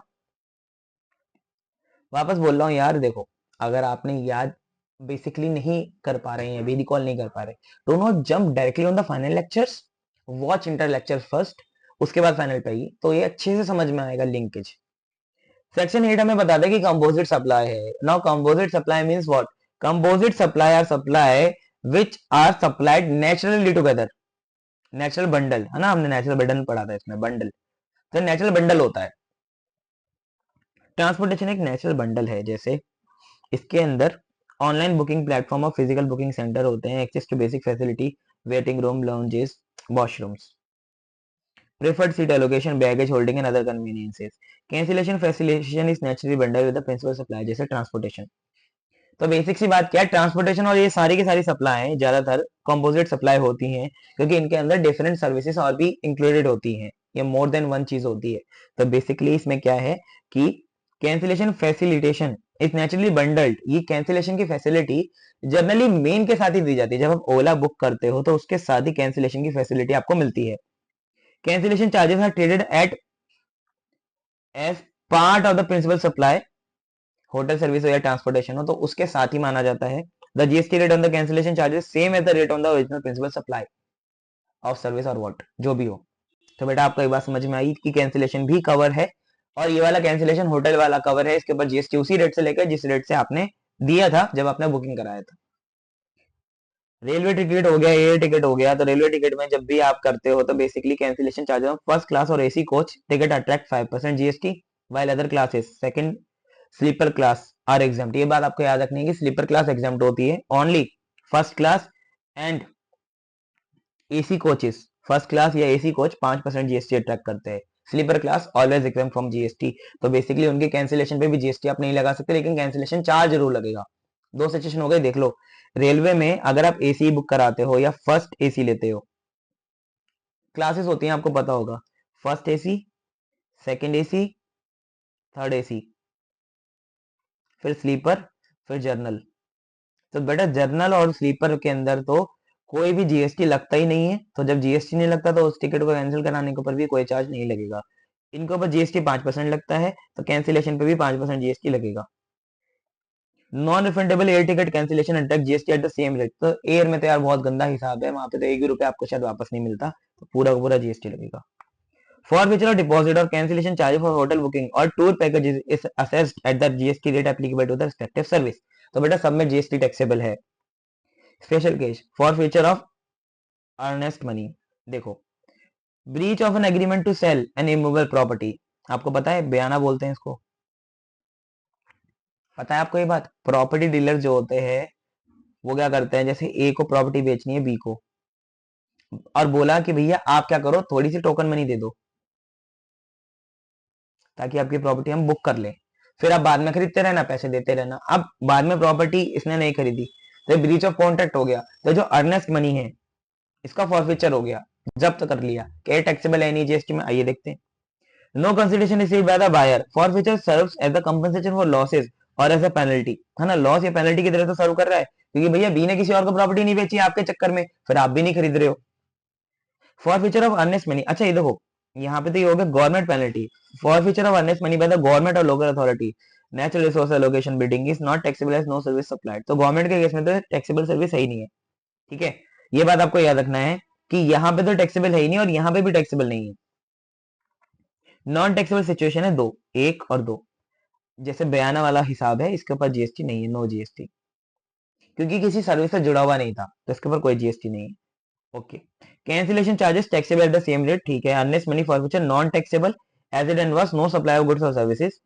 वापस बोल रहा हूँ यार, देखो, अगर आपने याद बेसिकली नहीं कर पा रहे हैं, अभी रिकॉल नहीं कर पा रहे, do not jump directly on the final lectures, watch inter lecture first, उसके बाद फाइनल पे आइए, तो ये अच्छे से समझ में आएगा लिंकेज। सेक्शन 8 हमें बता दें कि कंपोजिट सप्लाई है। Now composite supply means what, composite supply are supply which are supplied naturally together, natural bundle, है ना, हमने नेचुरल बंडल पढ़ा था इसमें, बंडल, तो नेचुरल बंडल होता है। ट्रांसपोर्टेशन एक नेचुरल बंडल है, जैसे इसके अंदर ऑनलाइन बुकिंग प्लेटफॉर्म और फिजिकल बुकिंग सेंटर होते हैं, access to basic facility, waiting room, lounges, washrooms, preferred seat allocation, baggage holding and other conveniences. Cancellation facilitation is naturally bundled with the principal supply, जैसे transportation. तो basic सी बात क्या है, transportation और ये सारी की सारी सप्लाई ज्यादातर कंपोजिट सप्लाई होती हैं, क्योंकि इनके अंदर डिफरेंट सर्विसेज और भी इंक्लूडेड होती हैं, ये मोर देन वन चीज होती है। तो बेसिकली इसमें क्या है कि cancellation facilitation is naturally bundled, ये कैंसिलेशन की फैसिलिटी जनरली मेन के साथ ही दी जाती है। जब आप ओला बुक करते हो तो उसके साथ ही कैंसिलेशन की फैसिलिटी आपको मिलती है। Cancellation charges are treated at as part of the principal supply, hotel service हो या ट्रांसपोर्टेशन हो तो उसके साथ ही माना जाता है। The GST rate on the cancellation charges same as the rate on the original principal supply of service और व्हाट, जो भी हो। तो बेटा आपको एक बात समझ में आई कि कैंसिलेशन भी कवर है, और ये वाला कैंसिलेशन होटल वाला कवर है, इसके ऊपर जीएसटी उसी रेट से लेकर जिस रेट से आपने दिया था जब आपने बुकिंग कराया था। रेलवे टिकट हो गया, एयर टिकट हो गया, तो रेलवे टिकट में जब भी आप करते हो तो basically cancellation charges first class और AC coach ticket attract 5% GST, while other classes second sleeper class are exempt. ये बात आपको याद रखनी है कि स्लीपर क्लास एग्जाम्प्ट होती है, only first class and AC coaches, first class या एसी कोच 5% जीएसटी अट्रैक्ट करते हैं, sleeper class always exempt from GST. तो बेसिकली उनके कैंसिलेशन पे भी जीएसटी आप नहीं लगा सकते, लेकिन कैंसिलेशन चार्ज जरूर लगेगा। दो सिचुएशन हो गए, देख लो। रेलवे में अगर आप एसी बुक कराते हो या फर्स्ट एसी लेते हो, क्लासेस होती हैं आपको पता होगा, first AC, second AC, third AC, फिर स्लीपर, फिर जर्नल। तो बेटा जर्नल और स्लीपर के अंदर तो कोई भी जीएसटी लगता ही नहीं है, तो जब जीएसटी नहीं लगता तो उस टिकट को कैंसिल कराने के ऊपर भी कोई चार्ज नहीं लगेगा। इनके ऊपर जीएसटी 5% लगता है, तो कैंसिलेशन पे भी 5% जीएसटी लगेगा। Non refundable air ticket cancellation attack GST at the same rate. तो एयर में तो यार बहुत गंदा हिसाब है, वहां पे तो एक भी रुपया आपको शायद वापस नहीं मिलता, तो पूरा का पूरा जीएसटी लगेगा। Forfeiture of deposit or cancellation charge for hotel booking or tour packages is assessed at the GST rate applicable to the respective service. तो बेटा सब में जीएसटी टैक्सेबल है। Special case forfeiture of earnest money, देखो, breach of an agreement to sell an immovable property, आपको पता है बयाना बोलते हैं इसको, पता है आपको ये बात। प्रॉपर्टी डीलर जो होते हैं वो क्या करते हैं, जैसे ए को प्रॉपर्टी बेचनी है बी को, और बोला कि भैया आप क्या करो, थोड़ी सी टोकन मनी दे दो ताकि आपकी प्रॉपर्टी हम बुक कर लें, फिर आप बाद में खरीदते रहना, पैसे देते रहना। अब बाद में प्रॉपर्टी इसने नहीं खरीदी तो ब्रीच ऑफ कॉन्ट्रैक्ट हो गया, तो जो अर्नेस्ट मनी है इसका फॉरफीचर हो गया, जब्त कर लिया। क्या टैक्सेबल है नहीं जीएसटी में, आइए देखते हैं। No consideration received by the buyer, forfeiture serves as the compensation for losses और एज अ पेनल्टी, है ना, लॉस या पेनल्टी की तरह तो सर्व कर रहा है, क्योंकि भैया बी ने किसी और को प्रॉपर्टी नहीं बेची आपके चक्कर में, फिर आप भी नहीं खरीद रहे हो। फॉरफीचर ऑफ अर्नेस्ट मनी, अच्छा ये देखो, यहाँ पे तो ये हो गया government penalty. Forfeiture of earnest money by the government और local authority, natural resource allocation bidding is not taxable as no service supplied. तो गवर्नमेंट के केस में तो टैक्सेबल सर्विस है ही नहीं है, ठीक है, ये बात आपको याद रखना है कि यहाँ पे तो टैक्सेबल है ही नहीं और यहाँ पे भी टैक्सेबल नहीं है। नॉन टैक्सेबल सिचुएशन है दो, एक और दो। जैसे बयाना वाला हिसाब है, इसके ऊपर जीएसटी नहीं है, नो जीएसटी, क्योंकि किसी सर्विस से जुड़ा हुआ नहीं था, तो इसके ऊपर कोई जीएसटी नहीं है। Okay. Cancellation charges taxable at the same rate, ठीक है। Unless money forfeiture non taxable as it involves no supply of goods और सर्विसेज,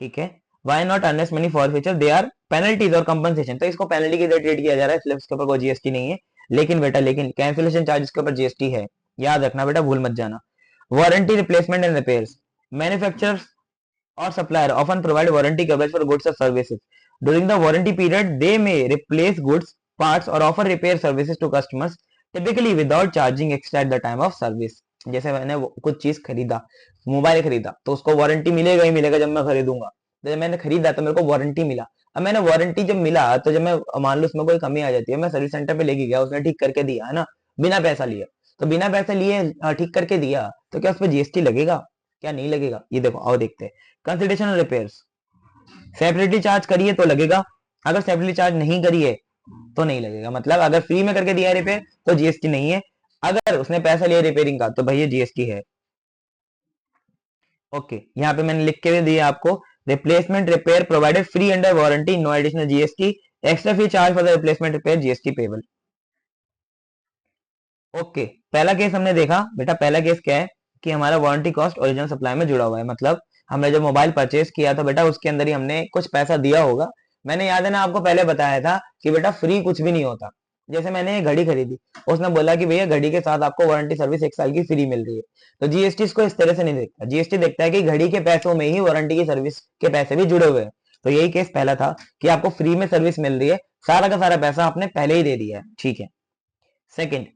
ठीक है। Why not unless money forfeiture they are penalties और कंपनसेशन, तो इसको पेनल्टी की तरह ट्रीट किया जा रहा है, इसलिए इसके ऊपर कोई जीएसटी नहीं है। लेकिन बेटा लेकिन कैंसिलेशन चार्जेस के ऊपर जीएसटी है, याद रखना बेटा, भूल मत जाना। Warranty replacement and repairs, manufacturers or supplier often provide warranty coverage for goods or services. During the warranty period, they may replace goods, parts or offer repair services to customers, typically without charging extra at the time of service. जैसे मैंने कुछ चीज खरीदा, mobile खरीदा, तो उसको warranty मिलेगा ही मिलेगा जब मैं खरीदूंगा। तो जब मैंने खरीदा तो मेरे को वारंटी मिला। अब मैंने वारंटी जब मिला तो जब मैं मान लो उसमें कोई कमी आ जाती है, मैं सर्विस सेंटर पे लेके गया, उसने ठीक करके दिया है ना, बिना पैसा लिए। तो बिना पैसा लिए ठीक करके दिया, तो क्या उस पर जीएसटी लगेगा? क्या नहीं लगेगा? ये देखो, आओ देखते हैं। कंसिडरेशन और रिपेयर्स, सेपरेटली चार्ज करिए तो लगेगा, अगर सेपरेटली चार्ज नहीं करिए तो नहीं लगेगा। मतलब अगर फ्री में करके दिया है रिपेयर तो जीएसटी नहीं है, अगर उसने पैसा लिया रिपेयरिंग का तो भैया जीएसटी है। ओके, यहाँ पे मैंने लिख के भी दिया आपको, replacement repair provided free under warranty, no additional GST, extra fee charge for the replacement repair, GST payable. Okay, पहला केस हमने देखा बेटा, पहला केस क्या है कि हमारा वारंटी कॉस्ट ओरिजिनल सप्लाई में जुड़ा हुआ है। मतलब हमने जब मोबाइल परचेज किया था बेटा, उसके अंदर ही हमने कुछ पैसा दिया होगा। मैंने याद है ना आपको पहले बताया था कि बेटा फ्री कुछ भी नहीं होता। जैसे मैंने घड़ी खरीदी, उसने बोला कि भैया घड़ी के साथ आपको वारंटी सर्विस 1 साल की फ्री मिल रही है, तो जीएसटी इसको इस तरह से नहीं देखता। जीएसटी देखता है कि घड़ी के पैसों में ही वारंटी की सर्विस के पैसे भी जुड़े हुए हैं। तो यही केस पहला था कि आपको फ्री में सर्विस मिल रही है, सारा का सारा पैसा आपने पहले ही दे दिया है, ठीक है। Second,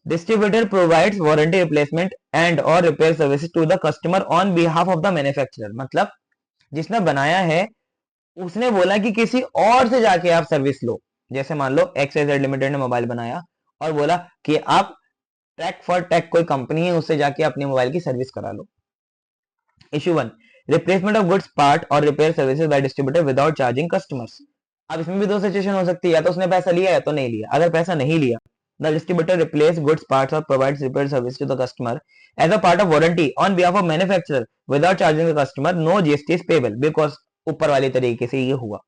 distributor provides warranty replacement and or repair services to the customer on behalf of the manufacturer। मतलब जिसने बनाया है उसने बोला कि किसी और से जाके आप सर्विस लो। जैसे मान लो XYZ लिमिटेड ने मोबाइल बनाया और बोला कि आप टेक फॉर टेक कोई कंपनी है, उससे जाके अपने मोबाइल की सर्विस करा लो। Issue 1, replacement of goods part और repair services by distributor without charging customers. अब इसमें भी दो सिचुएशन हो सकती है, या तो उसने पैसा लिया या तो नहीं लिया। अगर पैसा नहीं लिया, the distributor replace goods parts or provides repair service to the customer as a part of warranty on behalf of manufacturer without charging the customer, no GST is payable because ऊपर वाले तरीके से ये हुआ।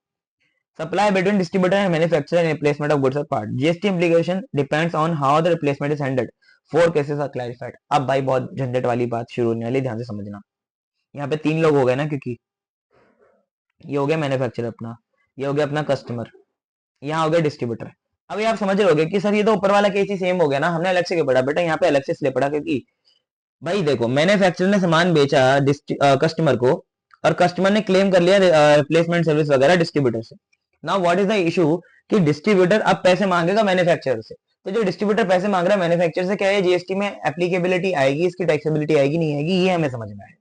Supply between distributor and manufacturer and replacement of goods or part, GST implication depends on how the replacement is handled, 4 cases are clarified। अब भाई बहुत झंझट वाली बात शुरू होने वाली, ध्यान से समझना। यहाँ पे 3 लोग हो गए ना, क्योंकि ये हो गया मैन्युफैक्चरर अपना, ये हो गया अपना कस्टमर, यहाँ हो गया डिस्ट्रीब्यूटर। अभी आप समझ रहे होगे कि सर ये तो ऊपर वाला केस ही सेम हो गया ना, हमने अलग से क्यों पढ़ा? बेटा यहाँ पे अलग से इसलिए पढ़ा क्योंकि भाई देखो, मैन्युफैक्चरर ने सामान बेचा कस्टमर को, और कस्टमर ने क्लेम कर लिया रिप्लेसमेंट सर्विस वगैरह डिस्ट्रीब्यूटर से। Now what is the issue कि डिस्ट्रीब्यूटर अब पैसे मांगेगा मैन्युफैक्चरर से। तो जो डिस्ट्रीब्यूटर पैसे मांग रहा है मैन्युफैक्चरर से, क्या है जीएसटी में एप्लीकेबिलिटी आएगी, इसकी टैक्सेबिलिटी आएगी नहीं आएगी, ये हमें समझना है।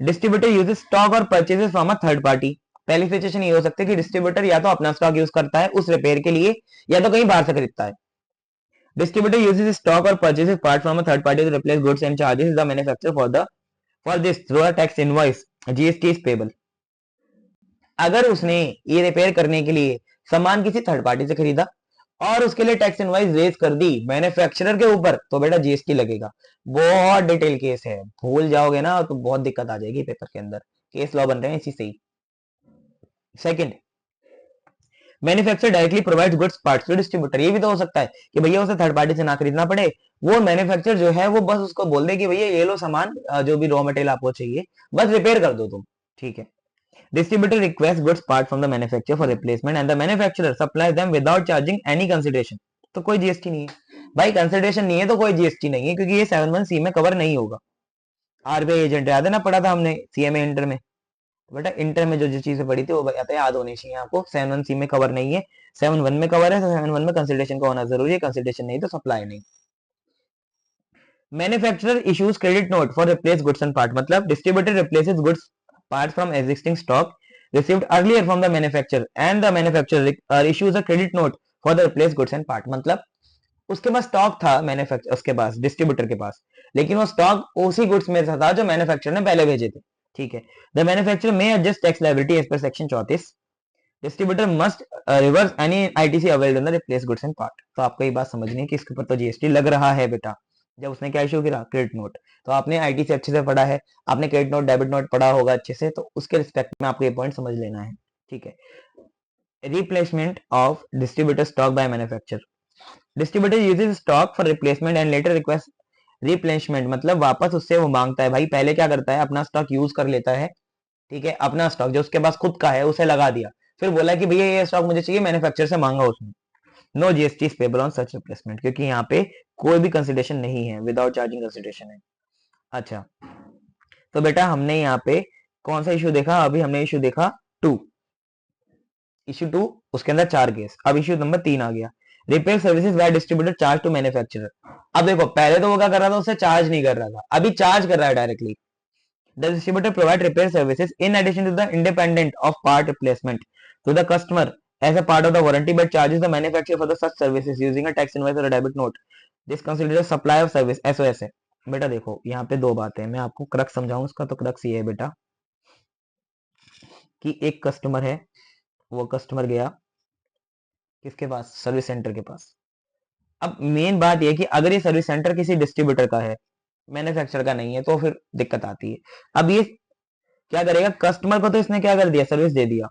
डिस्ट्रीब्यूटर यूजेस स्टॉक और purchases from a third party. पहली सिचुएशन ये हो सकती है कि डिस्ट्रीब्यूटर या तो अपना स्टॉक यूज करता है उस रिपेयर के लिए, या तो कहीं बाहर से खरीदता है। Distributor uses stock or purchases part from a third party to replace goods and charges the manufacturer for this through a tax invoice, GST is payable। अगर उसने ये रिपेयर करने के लिए सामान किसी थर्ड पार्टी से खरीदा और उसके लिए टैक्स इनवॉइस रेज कर दी मैन्युफैक्चरर के ऊपर, तो बेटा जीएसटी लगेगा। बहुत डिटेल केस है, भूल जाओगे ना तो बहुत दिक्कत आ जाएगी पेपर के अंदर, केस लॉ बन रहे हैं इसी से ही। Second, manufacturer directly provides goods parts to distributor. ये भी तो हो सकता है कि भैया उसे थर्ड पार्टी से ना खरीदना पड़े, वो मैन्युफैक्चरर जो है वो बस उसको बोल दे कि भैया ये लो सामान, जो भी रॉ मटेरियल आपको चाहिए बस रिपेयर कर दो तुम, ठीक है। Distributor request goods part from the manufacturer for replacement and the manufacturer supplies them without charging any consideration. तो कोई जीएसटी नहीं है भाई, कंसिडरेशन नहीं है तो कोई जीएसटी नहीं है, क्योंकि ये 7(1) में कवर नहीं होगा। आरबीआई एजेंट याद है ना, पढ़ा था हमने सीएमए इंटर में। बेटा इंटर में जो जो चीजें पढ़ी थी वो याद होनी चाहिए आपको। 7(1) में कवर नहीं है, 7(1) में कवर है, तो 7(1) में कंसिडरेशन का होना जरूरी है, कंसिडरेशन नहीं तो सप्लाई नहीं। Manufacturer issues credit note for replace goods and part. मतलब distributor replaces goods part from existing stock received earlier from the manufacturer and the manufacturer issues a credit note for the replace goods and part. मतलब उसके पास stock था manufacture, उसके पास distributor के पास, लेकिन वो stock उसी goods में था जो मैन्युफैक्चरर ने पहले भेजे थे, ठीक है। The manufacturer may adjust tax liability as per section 34। Distributor must reverse any ITC availed on the replace goods and part. तो आपको ये बात समझनी है कि इसके ऊपर तो जीएसटी लग रहा है बेटा, जब उसने क्या इशू किया, क्रेडिट नोट। तो आपने आईटी से अच्छे से पढ़ा है, आपने क्रेडिट नोट डेबिट नोट पढ़ा होगा अच्छे से, तो उसके रिस्पेक्ट में आपको ये पॉइंट समझ लेना है। ठीक है। Replacement of distributor stock by manufacture. Distributor uses stock for replacement and later request replacement, मतलब वापस उससे वो मांगता है। भाई पहले क्या करता है, अपना स्टॉक यूज कर लेता है, ठीक है, अपना स्टॉक जो उसके पास खुद का है उसे लगा दिया, फिर बोला कि भैया ये स्टॉक मुझे चाहिए, मैन्युफैक्चर से मांगा उसने। No GST is payable on such replacement, क्योंकि यहाँ पे कोई भी कंसिडरेशन नहीं है, विदाउट चार्जिंग कंसिडरेशन है। अच्छा, तो बेटा हमने यहाँ पे कौन सा इशू देखा, अभी हमने इशू देखा 2, इशू 2, उसके अंदर 4 केस। अब इशू नंबर 3 आ गया, repair services where distributor charge to manufacturer. अब देखो पहले तो वो क्या कर रहा था, उससे चार्ज नहीं कर रहा था, अभी चार्ज कर रहा है directly. The distributor provide repair services in addition to the independent of part replacement to the customer as a part of the warranty, but charges the manufacturer for the such services using a tax invoice or a debit note. This considers a supply of service, SOS है। बेटा देखो यहाँ पे दो बातें हैं, मैं आपको क्रक्स समझाऊं उसका, तो क्रक्स ये है बेटा कि एक कस्टमर है, वो कस्टमर गया किसके पास, सर्विस सेंटर के पास। अब मेन बात यह कि अगर ये सर्विस सेंटर किसी डिस्ट्रीब्यूटर का है, मैन्युफैक्चरर का नहीं है, तो फिर दिक्कत आती है। अब ये क्या करेगा, कस्टमर को तो इसने क्या कर दिया, सर्विस दे दिया।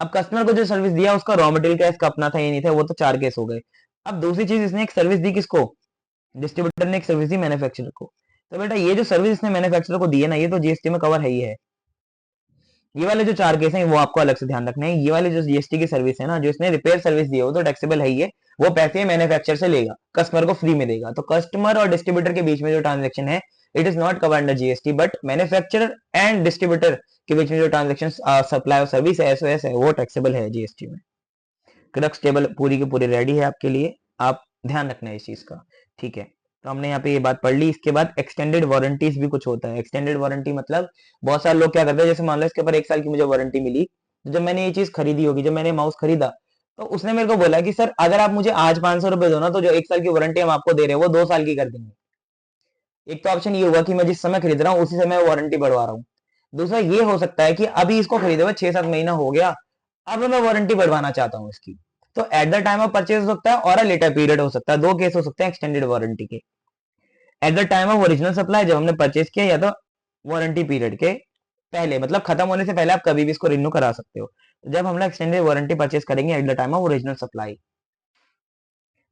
अब कस्टमर को जो सर्विस दिया उसका रॉ मटेरियल क्या इसका अपना था, ये नहीं था, वो तो 4 केस हो गए। अब दूसरी चीज, इसने एक सर्विस दी किसको, डिस्ट्रीब्यूटर ने एक सर्विस दी मैन्युफैक्चरर को। तो बेटा ये जो सर्विस इसने मैन्युफैक्चरर को दी है ना, ये तो जीएसटी में कवर है ही है। ये वाले जो 4 केस हैं वो आपको अलग से ध्यान रखने हैं। ये वाले जो जीएसटी की सर्विस है ना, जो इसने रिपेयर सर्विस दी है, वो तो टैक्सेबल है ही है, वो पैसे मैन्युफैक्चरर से लेगा, कस्टमर को फ्री में देगा। तो कस्टमर और डिस्ट्रीब्यूटर के बीच में जो ट्रांजेक्शन है, it is not covered under GST, but manufacturer and distributor के बीच में जो ट्रांजेक्शन सप्लाई ऑफ सर्विस है, एसओएस है, वो टैक्सेबल है जीएसटी में। क्रक्स टेबल पूरी की पूरी रेडी है आपके लिए, आप ध्यान रखना है इस चीज का। ठीक है, तो हमने यहाँ पे ये बात पढ़ ली। इसके बाद एक्सटेंडेड वारंटीज भी कुछ होता है। एक्सटेंडेड वारंटी मतलब बहुत सारे लोग क्या करते हैं, जैसे मान लो इसके ऊपर 1 साल की मुझे वारंटी मिली, तो जब मैंने ये चीज खरीदी होगी, जब मैंने माउस खरीदा, तो उसने मेरे को बोला कि सर अगर आप मुझे आज 500 रुपए दो ना, तो जो 1 साल की वारंटी हम आपको दे रहे हैं वो 2 साल की कर देंगे। एक तो ऑप्शन ये हुआ कि मैं जिस समय खरीद रहा हूँ उसी समय वारंटी बढ़वा रहा हूँ। दूसरा ये हो सकता है कि अभी इसको खरीदे हुए 6-7 महीना हो गया, अब मैं वारंटी बढ़वाना चाहता हूँ इसकी, तो at the time of purchase हो सकता है और अ लेटर पीरियड हो सकता है। दो केस हो सकते हैं एक्सटेंडेड वारंटी के, at the time of original supply जब हमने परचेज किया, या तो वारंटी पीरियड के पहले, मतलब खत्म होने से पहले आप कभी भी इसको रिन्यू करा सकते हो। तो जब हम लोग एक्सटेंडेड वारंटी परचेज करेंगे at the time of original supply,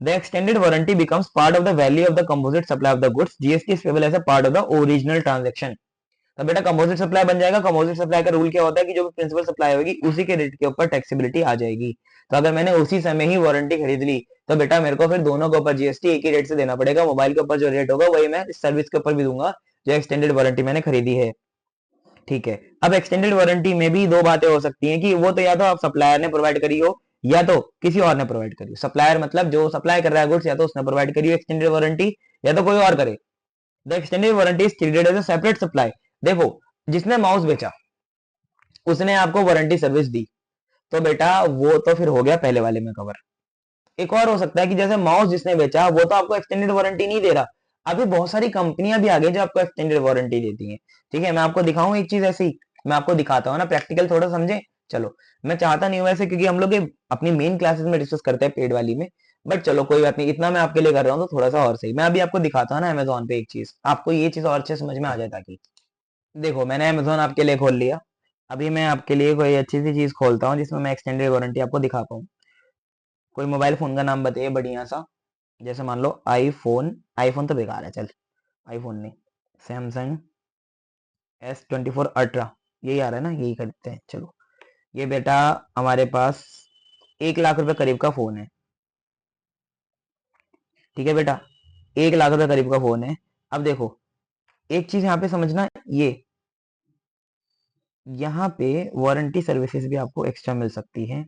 the extended warranty becomes part of the value of the composite supply of the goods. GST is payable as a part of the original transaction. तो बेटा composite supply बन जाएगा। Composite supply का rule क्या होता है कि जो भी प्रिंसिपल सप्लाई होगी उसी के रेट के ऊपर टैक्सेबिलिटी आ जाएगी। तो अगर मैंने उसी समय ही वारंटी खरीद ली, तो बेटा मेरे को फिर दोनों के ऊपर जीएसटी एक ही रेट से देना पड़ेगा। मोबाइल के ऊपर जो रेट होगा वही मैं इस सर्विस के ऊपर भी दूंगा जो एक्सटेंडेड वारंटी मैंने खरीदी है। ठीक है, अब एक्सटेंडेड वारंटी में भी दो बातें हो सकती हैं कि वो तो या तो आप सप्लायर ने प्रोवाइड करी हो या तो किसी और ने प्रोवाइड करी हो। सप्लायर मतलब जो सप्लाई कर रहा है गुड्स, या तो उसने प्रोवाइड करी हो एक्सटेंडेड वारंटी, या तो कोई और करे। The extended warranty is treated as a separate supply. देखो, जिसने माउस बेचा उसने आपको वारंटी सर्विस दी, तो बेटा वो तो फिर हो गया पहले वाले में कवर। एक और हो सकता है कि जैसे माउस जिसने बेचा वो तो आपको एक्सटेंडेड वारंटी नहीं दे रहा, अभी बहुत सारी कंपनियां भी आ गई जो आपको एक्सटेंडेड वारंटी देती हैं। ठीक है, मैं आपको दिखाऊं एक चीज ऐसी, मैं आपको दिखाता हूँ ना, प्रैक्टिकल थोड़ा समझे। चलो, मैं चाहता नहीं हूँ ऐसे, क्योंकि हम लोग अपनी मेन क्लासेस में डिस्कस करते हैं पेड वाली में, बट चलो कोई बात नहीं, इतना मैं आपके लिए कर रहा हूँ तो थोड़ा सा और सही। मैं अभी आपको दिखाता हूँ ना अमेजोन पे एक चीज, आपको ये चीज और अच्छे समझ में आ जाए। ताकि देखो, मैंने अमेजोन आपके लिए खोल लिया, अभी मैं आपके लिए कोई अच्छी सी चीज खोलता हूँ जिसमें मैं एक्सटेंडेड वारंटी आपको दिखा पाऊँ। कोई मोबाइल फोन का नाम बताइए बढ़िया सा, जैसे मान लो आईफोन, आईफोन तो बेकार है, चल आईफोन नहीं, सैमसंग S24 Ultra, यही आ रहा है ना, यही खरीदते हैं। चलो, ये बेटा हमारे पास 1 लाख रुपए करीब का फोन है। ठीक है बेटा, 1 लाख रुपए करीब का फोन है। अब देखो एक चीज यहाँ पे समझना, ये यहाँ पे वारंटी सर्विसेज भी आपको एक्स्ट्रा मिल सकती है।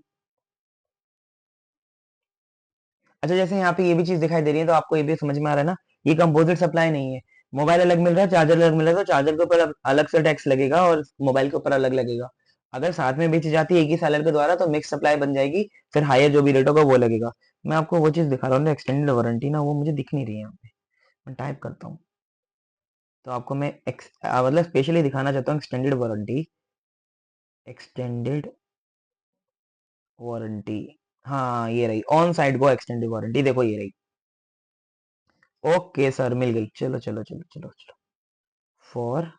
अच्छा, जैसे यहाँ पे ये भी चीज दिखाई दे रही है, तो आपको ये भी समझ में आ रहा है ना, ये कंपोजिट सप्लाई नहीं है। मोबाइल अलग मिल रहा है, चार्जर अलग मिल रहा है, तो चार्जर के ऊपर अलग से टैक्स लगेगा और मोबाइल के ऊपर अलग लगेगा। अगर साथ में बेची जाती है एक ही सेलर के द्वारा तो मिक्स सप्लाई बन जाएगी, फिर हायर जो भी रेट होगा वो लगेगा। मैं आपको वो चीज दिखा रहा हूँ ना, एक्सटेंडेड वारंटी ना, वो मुझे दिख नहीं रही है यहाँ पे, मैं टाइप करता हूँ तो आपको मैं मतलब स्पेशली दिखाना चाहता हूँ एक्सटेंडेड वारंटी। एक्सटेंडेड वारंटी, हाँ ये रही, on side go extended warranty, देखो ये रही ओके सर, मिल गई। चलो चलो चलो चलो चलो। For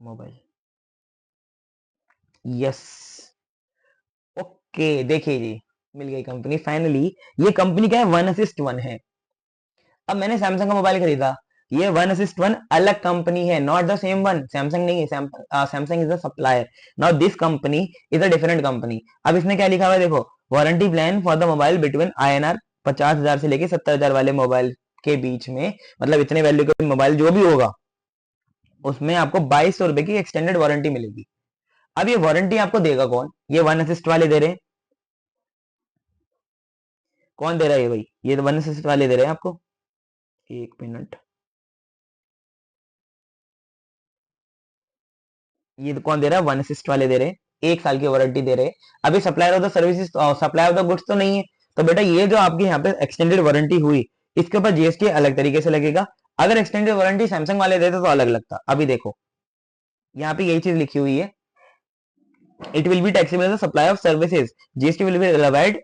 mobile, yes. ओके, देखिए जी, मिल गई कंपनी फाइनली। ये कंपनी क्या है, वन असिस्ट वन है। अब मैंने सैमसंग का मोबाइल खरीदा, ये वन असिस्ट वन अलग कंपनी है, not the same one. Samsung नहीं है, Samsung is the supplier. Now this company is a different company. अब इसने क्या लिखा हुआ है देखो, warranty plan for the mobile between INR 50,000 से लेके 70,000 वाले मोबाइल के बीच में, मतलब इतने वैल्यू के मोबाइल जो भी होगा उसमें आपको 2200 रुपए की एक्सटेंडेड वारंटी मिलेगी। अब ये वारंटी आपको देगा कौन, ये वन असिस्ट वाले दे रहे हैं। कौन दे रहा है ये भाई, ये तो वन असिस्ट वाले दे रहे हैं आपको। एक मिनट, ये तो कौन दे रहा है, वन असिस्ट वाले दे रहे हैं, 1 साल की वारंटी दे रहे हैं। अभी supplier of the services, supply of the goods तो नहीं है। तो बेटा ये जो आपकी यहाँ पे एक्सटेंडेड वारंटी हुई, इसके ऊपर जीएसटी अलग तरीके से लगेगा। अगर एक्सटेंडेड वारंटी सैमसंग वाले देते तो अलग लगता। अभी देखो यहाँ पे यही चीज लिखी हुई है, it will be taxable supply of services, GST will be levied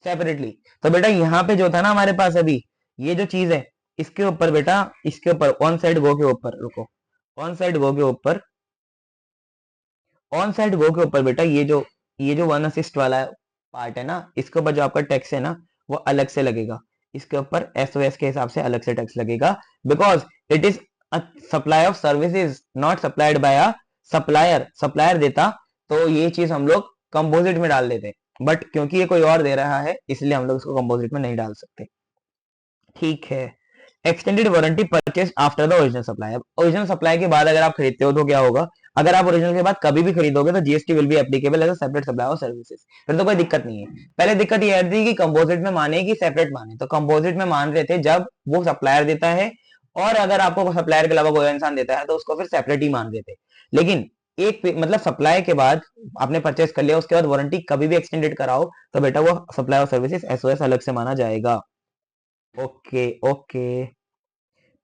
separately. तो बेटा यहाँ पे जो था ना हमारे पास अभी, ये जो चीज है, इसके ऊपर बेटा, इसके ऊपर ऑन साइड गो के ऊपर रुको, ऑन साइड गो के ऊपर, ऑन साइड गो के ऊपर बेटा, ये जो वन असिस्ट वाला पार्ट है ना, इसके ऊपर जो आपका टैक्स है ना, वो अलग से लगेगा। इसके ऊपर एसओएस के हिसाब से अलग से टैक्स लगेगा, because it is a supply of services not supplied by a supplier. Supplier देता तो ये चीज हम लोग कंपोजिट में डाल देते, बट क्योंकि ये कोई और दे रहा है इसलिए हम लोग इसको कंपोजिट में नहीं डाल सकते। ठीक है। Extended warranty purchase after the original supply. अब ओरिजिनल सप्लाई के बाद अगर आप खरीदते हो तो क्या होगा, अगर आप ओरिजिनल के बाद कभी भी खरीदोगे तो GST will be applicable as a separate supply of services. फिर तो कोई दिक्कत नहीं है। पहले दिक्कत ये आती थी कि कंपोजिट में माने कि सेपरेट माने, तो कंपोजिट में मान रहे थे जब वो सप्लायर देता है, और अगर आपको सप्लायर के अलावा कोई इंसान देता है तो उसको फिर सेपरेट ही मान देते। लेकिन मतलब सप्लाई के बाद आपने परचेस कर लिया, उसके बाद वारंटी कभी भी एक्सटेंडेड कराओ तो बेटा वो सप्लाई ऑफ सर्विसेज एसओएस अलग से माना जाएगा। Okay okay.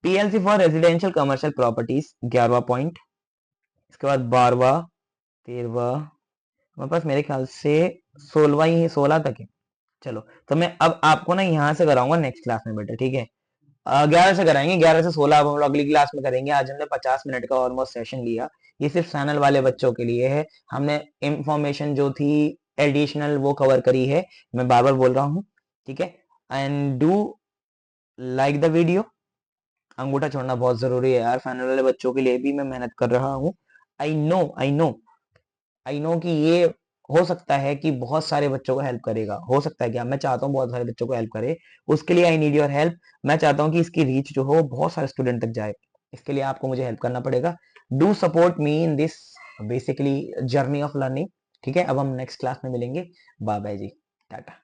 PLC for residential commercial properties 11वां पॉइंट। इसके बाद 12वां, 13वां, हमारे पास मेरे ख्याल से 16वां ही, 16 तक है। चलो, तो मैं अब आपको ना यहाँ से कराऊंगा नेक्स्ट क्लास में बेटा, ठीक है। 11 से कराएंगे, 11 से 16 अब हम लोग अगली क्लास में करेंगे। आज हमने 50 मिनट का ऑलमोस्ट सेशन लिया, ये सिर्फ चैनल वाले बच्चों के लिए है। हमने इंफॉर्मेशन जो थी एडिशनल वो कवर करी है, मैं बार बार बोल रहा हूँ, ठीक है। And do like the video. अंगूठा छोड़ना बहुत जरूरी है यार, फाइनल वाले बच्चों के लिए भी मैं मेहनत कर रहा हूँ। I know I know I know कि ये हो सकता है कि बहुत सारे बच्चों को हेल्प करेगा, हो सकता है, क्या मैं चाहता हूँ बहुत सारे बच्चों को हेल्प करे, उसके लिए आई नीड योर हेल्प। मैं चाहता हूँ कि इसकी रीच जो हो वो बहुत सारे स्टूडेंट तक जाए, इसके लिए आपको मुझे हेल्प करना पड़ेगा। Do support me in this basically journey of learning. ठीक है, अब हम नेक्स्ट क्लास में मिलेंगे। बाय बाय जी, टाटा।